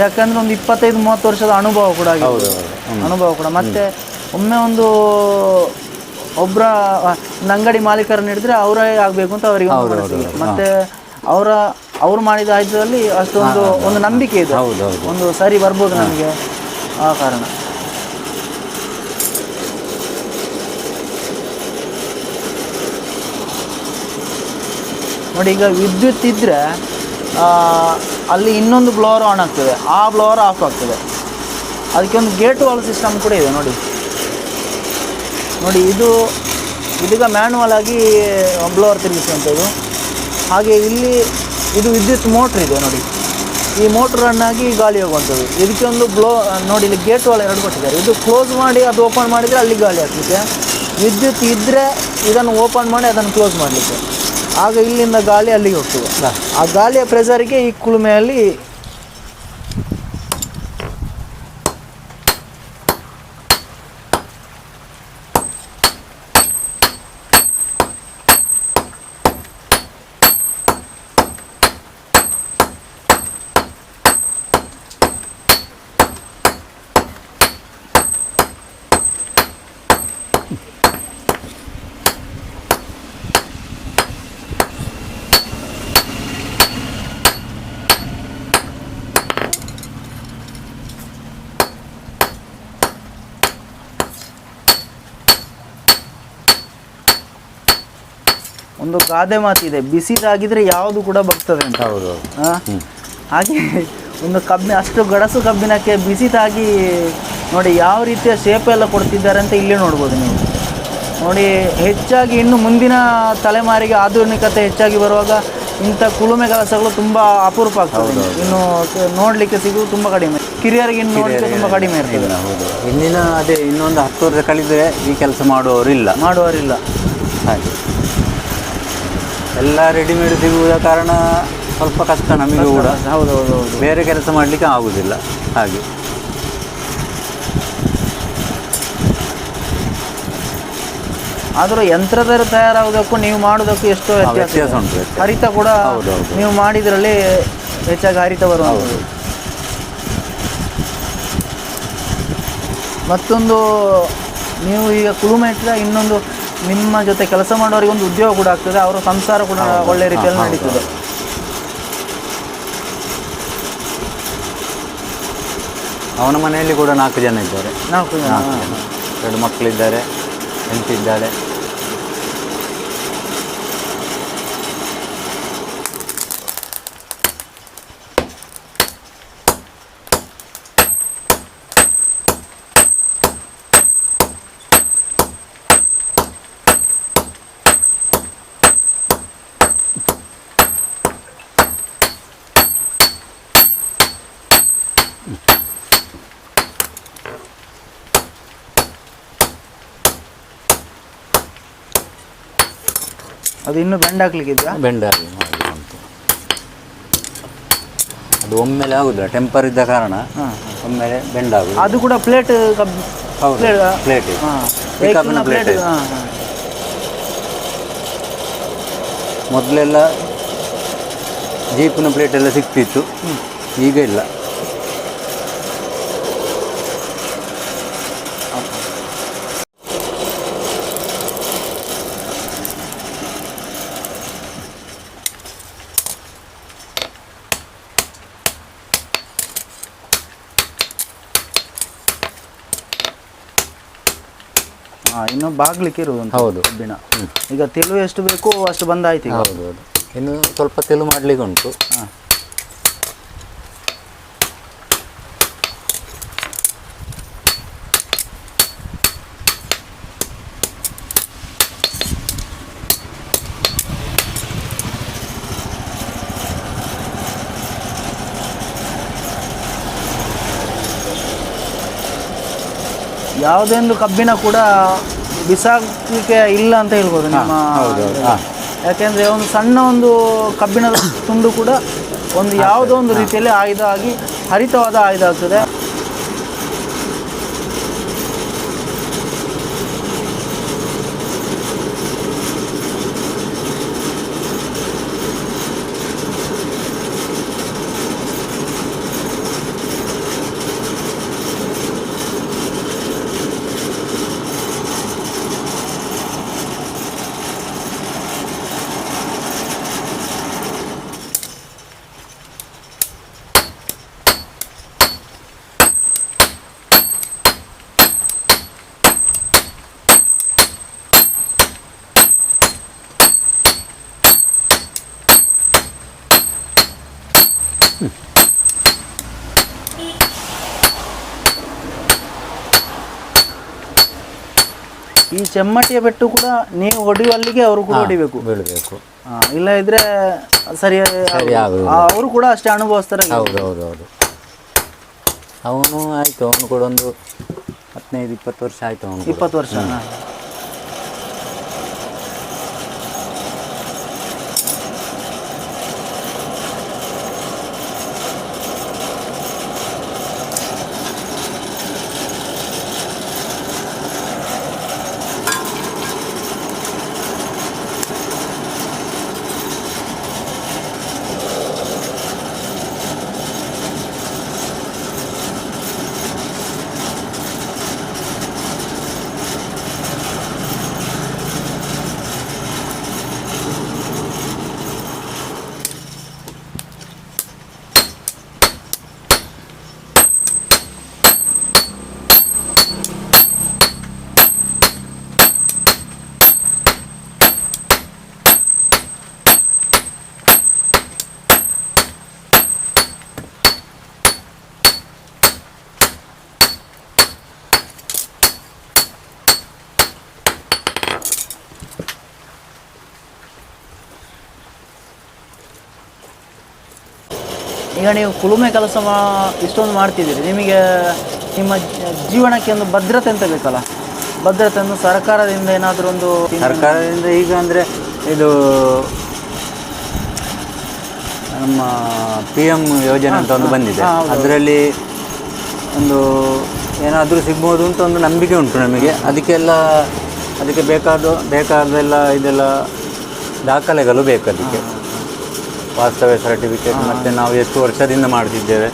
ಯಾಕಂದ್ರೆ ಒಂದು 25-30 ವರ್ಷದ ಅನುಭವ ಕೂಡ ಆಗಿದೆ. ಹೌದು. ಅನುಭವ ಕೂಡ ಮತ್ತೆ ಒಮ್ಮೆ ಒಬ್ಬರ ಅಂಗಡಿ ಮಾಲೀಕರನ್ನ ಹಿಡಿದ್ರೆ ಅವರೇ ಆಗಬೇಕು ಅಂತ ಅವರಿಗೆ ಒಂದು ಮನಸ್ಸಿಲ್ಲ. ಮತ್ತೆ ಅವ್ರು ಮಾಡಿದ ಆಯುಧದಲ್ಲಿ ಅಷ್ಟೊಂದು ಒಂದು ನಂಬಿಕೆ ಇದೆ, ಒಂದು ಸರಿ ಬರ್ಬೋದು ನಮಗೆ ಆ ಕಾರಣ. ನೋಡಿ, ಈಗ ವಿದ್ಯುತ್ ಇದ್ದರೆ ಅಲ್ಲಿ ಇನ್ನೊಂದು ಬ್ಲೋವರ್ ಆನ್ ಆಗ್ತದೆ, ಆ ಬ್ಲೋವರ್ ಆಫ್ ಆಗ್ತದೆ. ಅದಕ್ಕೆ ಒಂದು ಗೇಟ್ ವಾಲ್ ಸಿಸ್ಟಮ್ ಕೂಡ ಇದೆ. ನೋಡಿ ಇದೀಗ ಮ್ಯಾನುವಲ್ ಆಗಿ ಬ್ಲೋವರ್ ತಿರುಗಿಸುವಂಥದ್ದು. ಹಾಗೆ ಇಲ್ಲಿ ಇದು ವಿದ್ಯುತ್ ಮೋಟ್ರ್ ಇದೆ. ನೋಡಿ, ಈ ಮೋಟ್ರ್ ರನ್ ಆಗಿ ಗಾಳಿ ಹೋಗುವಂಥದ್ದು. ಇದಕ್ಕೆ ಒಂದು ನೋಡಿ, ಇಲ್ಲಿ ಗೇಟ್ ವಾಲ್ 2 ಕೊಟ್ಟಿದ್ದಾರೆ. ಇದು ಕ್ಲೋಸ್ ಮಾಡಿ ಅದು ಓಪನ್ ಮಾಡಿದರೆ ಅಲ್ಲಿ ಗಾಳಿ ಹಾಕಲಿಕ್ಕೆ, ವಿದ್ಯುತ್ ಇದ್ದರೆ ಇದನ್ನು ಓಪನ್ ಮಾಡಿ ಅದನ್ನು ಕ್ಲೋಸ್ ಮಾಡಲಿಕ್ಕೆ. ಆಗ ಇಲ್ಲಿಂದ ಗಾಳಿ ಅಲ್ಲಿಗೆ ಹೋಗ್ತದೆ. ಆ ಗಾಳಿಯ ಪ್ರೆಸರಿಗೆ ಈ ಕುಲುಮೆಯಲ್ಲಿ ಒಂದು ಗಾದೆ ಮಾತಿದೆ, ಬಿಸಿದಾಗಿದ್ರೆ ಯಾವುದು ಕೂಡ ಬರ್ತದೆ ಅಂತ. ಹೌದು. ಹಾಗೆ ಒಂದು ಅಷ್ಟು ಗಡಸು ಕಬ್ಬಿಣಕ್ಕೆ ಬಿಸಿದಾಗಿ ನೋಡಿ ಯಾವ ರೀತಿಯ ಶೇಪ್ ಎಲ್ಲ ಕೊಡ್ತಿದ್ದಾರೆ ಅಂತ ಇಲ್ಲೇ ನೋಡ್ಬೋದು ನೀವು. ನೋಡಿ, ಹೆಚ್ಚಾಗಿ ಇನ್ನು ಮುಂದಿನ ತಲೆಮಾರಿಗೆ ಆಧುನಿಕತೆ ಹೆಚ್ಚಾಗಿ ಬರುವಾಗ ಇಂಥ ಕುಲುಮೆ ಕೆಲಸಗಳು ತುಂಬ ಅಪರೂಪ ಆಗ್ತದೆ. ಇನ್ನು ನೋಡಲಿಕ್ಕೆ ಸಿಗುವುದು ತುಂಬ ಕಡಿಮೆ, ಕಿರಿಯರಿಗೆ ಇನ್ನು ನೋಡಲಿಕ್ಕೆ ತುಂಬ ಕಡಿಮೆ ಇರ್ತದೆ. ಇನ್ನೊಂದು 10 ವರ್ಷ ಕಳೆದರೆ ಈ ಕೆಲಸ ಮಾಡುವವರಿಲ್ಲ. ಹಾಗೆ ಎಲ್ಲ ರೆಡಿಮೇಡ್ ಸಿಗುವುದ ಕಾರಣ ಸ್ವಲ್ಪ ಕಷ್ಟ ನಮಗೆ ಕೂಡ. ಹೌದು. ಬೇರೆ ಕೆಲಸ ಮಾಡಲಿಕ್ಕೆ ಆಗುವುದಿಲ್ಲ. ಹಾಗೆ ಆದರೂ ಯಂತ್ರದ ತಯಾರಾಗೋದಕ್ಕೂ ನೀವು ಮಾಡೋದಕ್ಕೂ ಎಷ್ಟೋ ವ್ಯತ್ಯಾಸ ಉಂಟು. ಹರಿತ ಕೂಡ ನೀವು ಮಾಡಿದ್ರಲ್ಲಿ ಹೆಚ್ಚಾಗಿ ಹರಿತ ಬರುವುದು. ಮತ್ತೊಂದು, ನೀವು ಈಗ ಕುಲುಮೆ ಇಟ್ಟರೆ ಇನ್ನೊಂದು ನಿಮ್ಮ ಜೊತೆ ಕೆಲಸ ಮಾಡೋರಿಗೆ ಒಂದು ಉದ್ಯೋಗ ಕೂಡ ಆಗ್ತದೆ, ಅವರ ಸಂಸಾರ ಕೂಡ ಒಳ್ಳೆ ರೀತಿಯಲ್ಲಿ ನಡೀತದೆ. ಅವನ ಮನೆಯಲ್ಲಿ ಕೂಡ 4 ಜನ ಇದ್ದಾರೆ. 4 ಜನ. 2 ಮಕ್ಕಳಿದ್ದಾರೆ, ಹೆಂಡತಿ ಇದ್ದಾಳೆ. ಅದು ಇನ್ನೂ ಬೆಂಡ್ ಹಾಕ್ಲಿಕ್ಕಿದ್ಯಾ? ಬೆಂಡ್ ಆಗಿ ಉಂಟು. ಅದು ಒಮ್ಮೆಲೆ ಆಗುದಿಲ್ಲ, ಟೆಂಪರ್ ಇದ್ದ ಕಾರಣ ಒಮ್ಮೆಲೆ ಬೆಂಡ್ ಆಗುದು. ಅದು ಕೂಡ ಪ್ಲೇಟ್. ಹೌದು, ಪ್ಲೇಟ್. ಪಿಕಪ್ನ ಪ್ಲೇಟ್. ಮೊದಲೆಲ್ಲ ಜೀಪಿನ ಪ್ಲೇಟ್ ಎಲ್ಲ ಸಿಗ್ತಿತ್ತು, ಈಗ ಇಲ್ಲ. ಇನ್ನು ಬಾಗ್ಲಿಕ್ಕೆ ಇರುವುದು. ಹೌದು. ಕಬ್ಬಿಣ ಈಗ ತೆಲು ಎಷ್ಟು ಬೇಕು ಅಷ್ಟು ಬಂದಾಯ್ತು. ಹೌದು. ಇನ್ನು ಸ್ವಲ್ಪ ತೆಲು ಮಾಡಲಿಕ್ಕೆ ಉಂಟು. ಯಾವುದೇ ಒಂದು ಕಬ್ಬಿಣ ಕೂಡ ಬಿಸಾಕಲಿಕ್ಕೆ ಇಲ್ಲ ಅಂತ ಹೇಳ್ಬೋದು ನಿಮ್ಮ. ಯಾಕೆಂದರೆ ಒಂದು ಸಣ್ಣ ಒಂದು ಕಬ್ಬಿಣದ ತುಂಡು ಕೂಡ ಒಂದು ಯಾವುದೋ ಒಂದು ರೀತಿಯಲ್ಲಿ ಆಯುಧ ಆಗಿ ಹರಿತವಾದ ಆಯುಧ ಆಗ್ತದೆ. ಈ ಚೆಮ್ಮಟಿಯ ಬೆಟ್ಟು ಕೂಡ ನೀವು ಹೊಡೆಯುವಲ್ಲಿಗೆ ಅವರು ಕೂಡ ಹೊಡಿಬೇಕು. ಬೀಳಬೇಕು. ಇಲ್ಲ ಇದ್ರೆ ಸರಿ ಅವರು ಕೂಡ ಅಷ್ಟೇ ಅನುಭವಿಸ್ತಾರೆ. ಹೌದು. ಅವನು ಆಯಿತು, ಅವನು ಕೂಡ ಒಂದು 15-20 ವರ್ಷ ಆಯಿತು. ಅವನು 20 ವರ್ಷ. ಈಗ ನೀವು ಕುಲುಮೆ ಕೆಲಸ ಇಷ್ಟೊಂದು ಮಾಡ್ತಿದ್ದೀರಿ, ನಿಮಗೆ ನಿಮ್ಮ ಜೀವನಕ್ಕೆ ಒಂದು ಭದ್ರತೆ ಅಂತ ಬೇಕಲ್ಲ, ಭದ್ರತೆಯನ್ನು ಸರ್ಕಾರದಿಂದ ಏನಾದರೂ ಒಂದು ಸರ್ಕಾರದಿಂದ ಈಗ ಅಂದರೆ ಇದು ನಮ್ಮ PM ಯೋಜನೆ ಅಂತ ಒಂದು ಬಂದಿದೆ. ಅದರಲ್ಲಿ ಒಂದು ಏನಾದರೂ ಸಿಗ್ಬೋದು ಅಂತ ಒಂದು ನಂಬಿಕೆ ಉಂಟು ನಮಗೆ. ಅದಕ್ಕೆ ಬೇಕಾದೆಲ್ಲ ಇದೆಲ್ಲ ದಾಖಲೆಗಳು ಬೇಕು. ಅದಕ್ಕೆ ವಾಸ್ತವ್ಯ ಸರ್ಟಿಫಿಕೇಟ್ ಮತ್ತು ನಾವು ಎಷ್ಟು ವರ್ಷದಿಂದ ಮಾಡ್ತಿದ್ದೇವೆ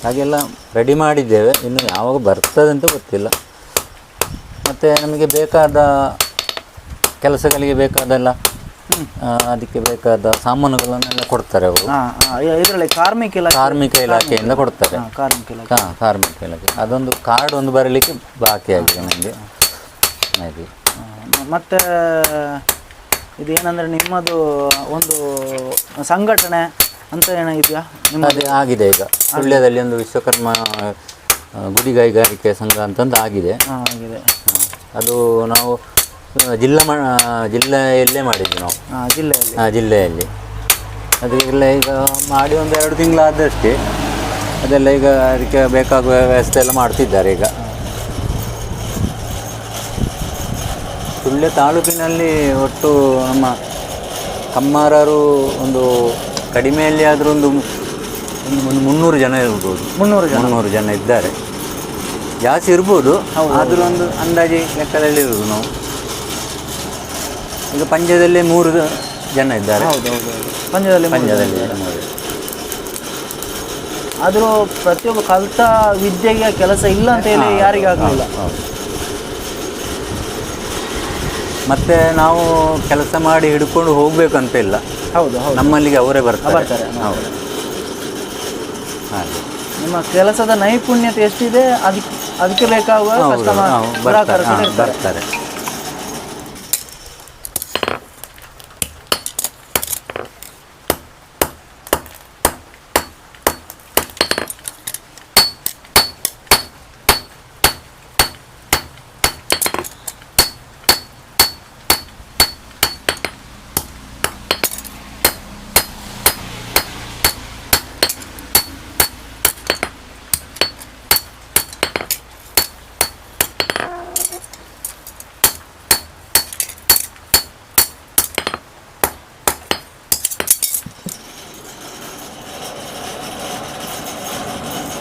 ಹಾಗೆಲ್ಲ ರೆಡಿ ಮಾಡಿದ್ದೇವೆ. ಇನ್ನು ಯಾವಾಗ ಬರ್ತದೆ ಅಂತ ಗೊತ್ತಿಲ್ಲ. ಮತ್ತು ನಮಗೆ ಬೇಕಾದ ಕೆಲಸಗಳಿಗೆ ಬೇಕಾದೆಲ್ಲ ಅದಕ್ಕೆ ಬೇಕಾದ ಸಾಮಾನುಗಳನ್ನೆಲ್ಲ ಕೊಡ್ತಾರೆ ಅವರು. ಇದರಲ್ಲಿ ಕಾರ್ಮಿಕ ಇಲಾಖೆಯಿಂದ ಕೊಡ್ತಾರೆ. ಕಾರ್ಮಿಕ ಇಲಾಖೆ ಅದೊಂದು ಕಾರ್ಡ್ ಒಂದು ಬರಲಿಕ್ಕೆ ಬಾಕಿ ಆಗಿದೆ ನನಗೆ. ಹಾಗೆ ಮತ್ತು ಇದೇನಂದರೆ ನಿಮ್ಮದು ಒಂದು ಸಂಘಟನೆ ಅಂತ ಏನಾಗಿದೆಯಾ? ಅದೇ ಆಗಿದೆ. ಈಗ ಸುಳ್ಯದಲ್ಲಿ ಒಂದು ವಿಶ್ವಕರ್ಮ ಗುಡಿಗೈಗಾರಿಕೆ ಸಂಘ ಅಂತಂದು ಆಗಿದೆ. ಅದು ನಾವು ಜಿಲ್ಲೆಯಲ್ಲೇ ಮಾಡಿದ್ವಿ ನಾವು. ಜಿಲ್ಲೆಯಲ್ಲಿ ಅದಕ್ಕೆಲ್ಲ ಈಗ ಮಾಡಿ ಒಂದು 2 ತಿಂಗಳಾದಷ್ಟೇ. ಅದೆಲ್ಲ ಈಗ ಅದಕ್ಕೆ ಬೇಕಾಗುವ ವ್ಯವಸ್ಥೆ ಎಲ್ಲ ಮಾಡ್ತಿದ್ದಾರೆ. ಈಗ ಸುಳ್ಯ ತಾಲೂಕಿನಲ್ಲಿ ಒಟ್ಟು ನಮ್ಮ ಕಮ್ಮಾರರು ಒಂದು ಕಡಿಮೆಯಲ್ಲಿ ಆದರೂ ಒಂದು 300 ಜನ ಇರ್ಬೋದು. 300 ಜನ ಇದ್ದಾರೆ. ಜಾಸ್ತಿ ಇರ್ಬೋದು, ಆದರೂ ಒಂದು ಅಂದಾಜಿ ಲೆಕ್ಕದಲ್ಲಿ ಇರೋದು ನಾವು. ಈಗ ಪಂಜದಲ್ಲಿ 3 ಜನ ಇದ್ದಾರೆ. ಪಂಜದಲ್ಲಿ ಆದರೂ ಪ್ರತಿಯೊಬ್ಬ ಕಲಿತ ವಿದ್ಯೆಗೆ ಕೆಲಸ ಇಲ್ಲ ಅಂತ ಹೇಳಿ ಯಾರಿಗಾಗಲಿಲ್ಲ. ಮತ್ತು ನಾವು ಕೆಲಸ ಮಾಡಿ ಹಿಡ್ಕೊಂಡು ಹೋಗಬೇಕಂತ ಇಲ್ಲ. ನಮ್ಮಲ್ಲಿಗೆ ಅವರೇ ಬರ್ತಾರೆ. ಹೌದು. ಹಾಗೆ ನಿಮ್ಮ ಕೆಲಸದ ನೈಪುಣ್ಯತೆ ಎಷ್ಟಿದೆ ಅದಕ್ಕೆ ಬೇಕಾಗುವ ಬರ್ತಾರೆ.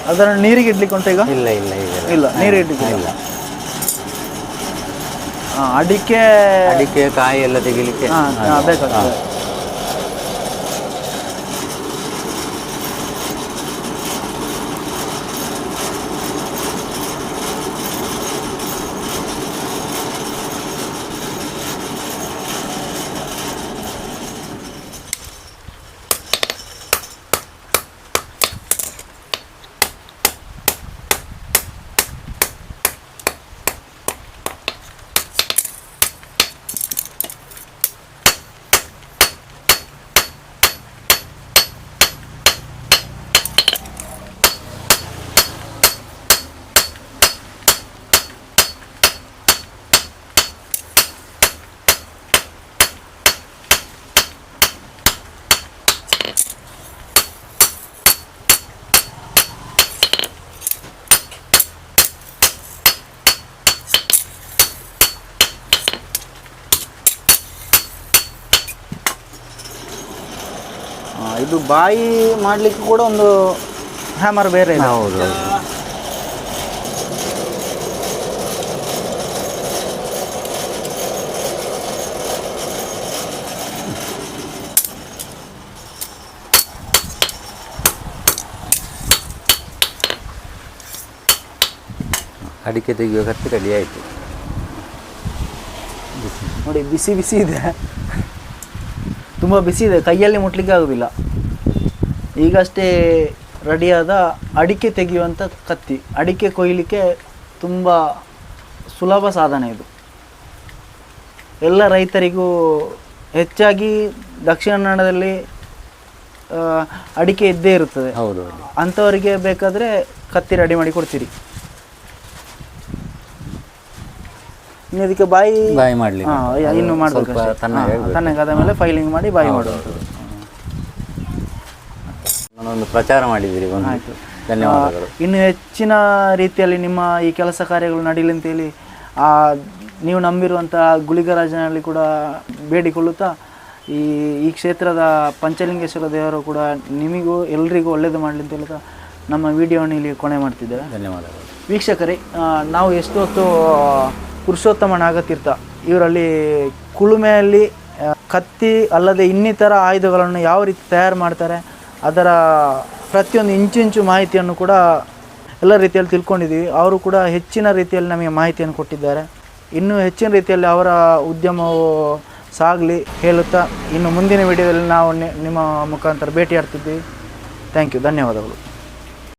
ಅದನ್ನು ನೀರಿಗೆ ಇಡ್ಲಿಕ್ಕೆ ಉಂಟು ಈಗ? ಇಲ್ಲ ನೀರಿಗೆ ಇಡ್ಲಿಕ್ಕೆ ಇಲ್ಲ. ಅಡಿಕೆ ಕಾಯಿ ಎಲ್ಲ ತೆಗಿಲಿಕ್ಕೆ ಬೇಕಾಗ್ತದೆ. ಇದು ಬಾಯಿ ಮಾಡಲಿಕ್ಕೆ ಕೂಡ ಒಂದು ಹ್ಯಾಮರ್ ಬೇರೆ ಇದೆ. ಹೌದು ಅಡಿಕೆ ತೆಗೆಯುವ ಕತ್ತಿ ರೆಡಿ ಆಯಿತು. ನೋಡಿ ಬಿಸಿ ಬಿಸಿ ಇದೆ, ತುಂಬ ಬಿಸಿ ಇದೆ, ಕೈಯಲ್ಲಿ ಮುಟ್ಲಿಕ್ಕೆ ಆಗೋದಿಲ್ಲ. ಈಗಷ್ಟೇ ರೆಡಿಯಾದ ಅಡಿಕೆ ತೆಗೆಯುವಂಥ ಕತ್ತಿ. ಅಡಿಕೆ ಕೊಯ್ಲಿಕ್ಕೆ ತುಂಬ ಸುಲಭ ಸಾಧನ ಇದು. ಎಲ್ಲ ರೈತರಿಗೂ ಹೆಚ್ಚಾಗಿ ದಕ್ಷಿಣ ಕನ್ನಡದಲ್ಲಿ ಅಡಿಕೆ ಇದ್ದೇ ಇರುತ್ತದೆ. ಹೌದು ಅಂಥವರಿಗೆ ಬೇಕಾದರೆ ಕತ್ತಿ ರೆಡಿ ಮಾಡಿ ಕೊಡ್ತೀರಿ. ಇನ್ನು ಇದಕ್ಕೆ ಬಾಯಿ ಮಾಡಲಿ ಇನ್ನು ಮಾಡಬೇಕು, ತಣ್ಣಗಾದ ಮೇಲೆ ಫೈಲಿಂಗ್ ಮಾಡಿ ಬಾಯಿ ಮಾಡುವಂಥದ್ದು. ನಾನೊಂದು ಪ್ರಚಾರ ಮಾಡಿದ್ದೀರಿ, ಆಯಿತು, ಧನ್ಯವಾದಗಳು. ಇನ್ನು ಹೆಚ್ಚಿನ ರೀತಿಯಲ್ಲಿ ನಿಮ್ಮ ಈ ಕೆಲಸ ಕಾರ್ಯಗಳು ನಡೀಲಿ ಅಂತೇಳಿ ನೀವು ನಂಬಿರುವಂಥ ಗುಳಿಗರಾಜನಲ್ಲಿ ಕೂಡ ಬೇಡಿಕೊಳ್ಳುತ್ತಾ ಈ ಕ್ಷೇತ್ರದ ಪಂಚಲಿಂಗೇಶ್ವರ ದೇವರು ಕೂಡ ನಿಮಗೂ ಎಲ್ರಿಗೂ ಒಳ್ಳೆಯದು ಮಾಡಲಿ ಅಂತ ಹೇಳ್ತಾ ನಮ್ಮ ವಿಡಿಯೋವನ್ನು ಇಲ್ಲಿ ಕೊನೆ ಮಾಡ್ತಿದ್ದೇವೆ. ಧನ್ಯವಾದಗಳು. ವೀಕ್ಷಕರೇ, ನಾವು ಎಷ್ಟು ಹೊತ್ತು ಪುರುಷೋತ್ತಮ ನಾಗತೀರ್ಥ ಇವರಲ್ಲಿ ಕುಳುಮೆಯಲ್ಲಿ ಕತ್ತಿ ಅಲ್ಲದೆ ಇನ್ನಿತರ ಆಯುಧಗಳನ್ನು ಯಾವ ರೀತಿ ತಯಾರು ಮಾಡ್ತಾರೆ ಅದರ ಪ್ರತಿಯೊಂದು ಇಂಚು ಮಾಹಿತಿಯನ್ನು ಕೂಡ ಎಲ್ಲ ರೀತಿಯಲ್ಲಿ ತಿಳ್ಕೊಂಡಿದ್ದೀವಿ. ಅವರು ಕೂಡ ಹೆಚ್ಚಿನ ರೀತಿಯಲ್ಲಿ ನಮಗೆ ಮಾಹಿತಿಯನ್ನು ಕೊಟ್ಟಿದ್ದಾರೆ. ಇನ್ನೂ ಹೆಚ್ಚಿನ ರೀತಿಯಲ್ಲಿ ಅವರ ಉದ್ಯಮವು ಸಾಗಲಿ ಹೇಳುತ್ತಾ ಇನ್ನು ಮುಂದಿನ ವಿಡಿಯೋದಲ್ಲಿ ನಾವು ನಿಮ್ಮ ಮುಖಾಂತರ ಭೇಟಿಯಾಡ್ತಿದ್ದೀವಿ. ಥ್ಯಾಂಕ್ ಯು, ಧನ್ಯವಾದಗಳು.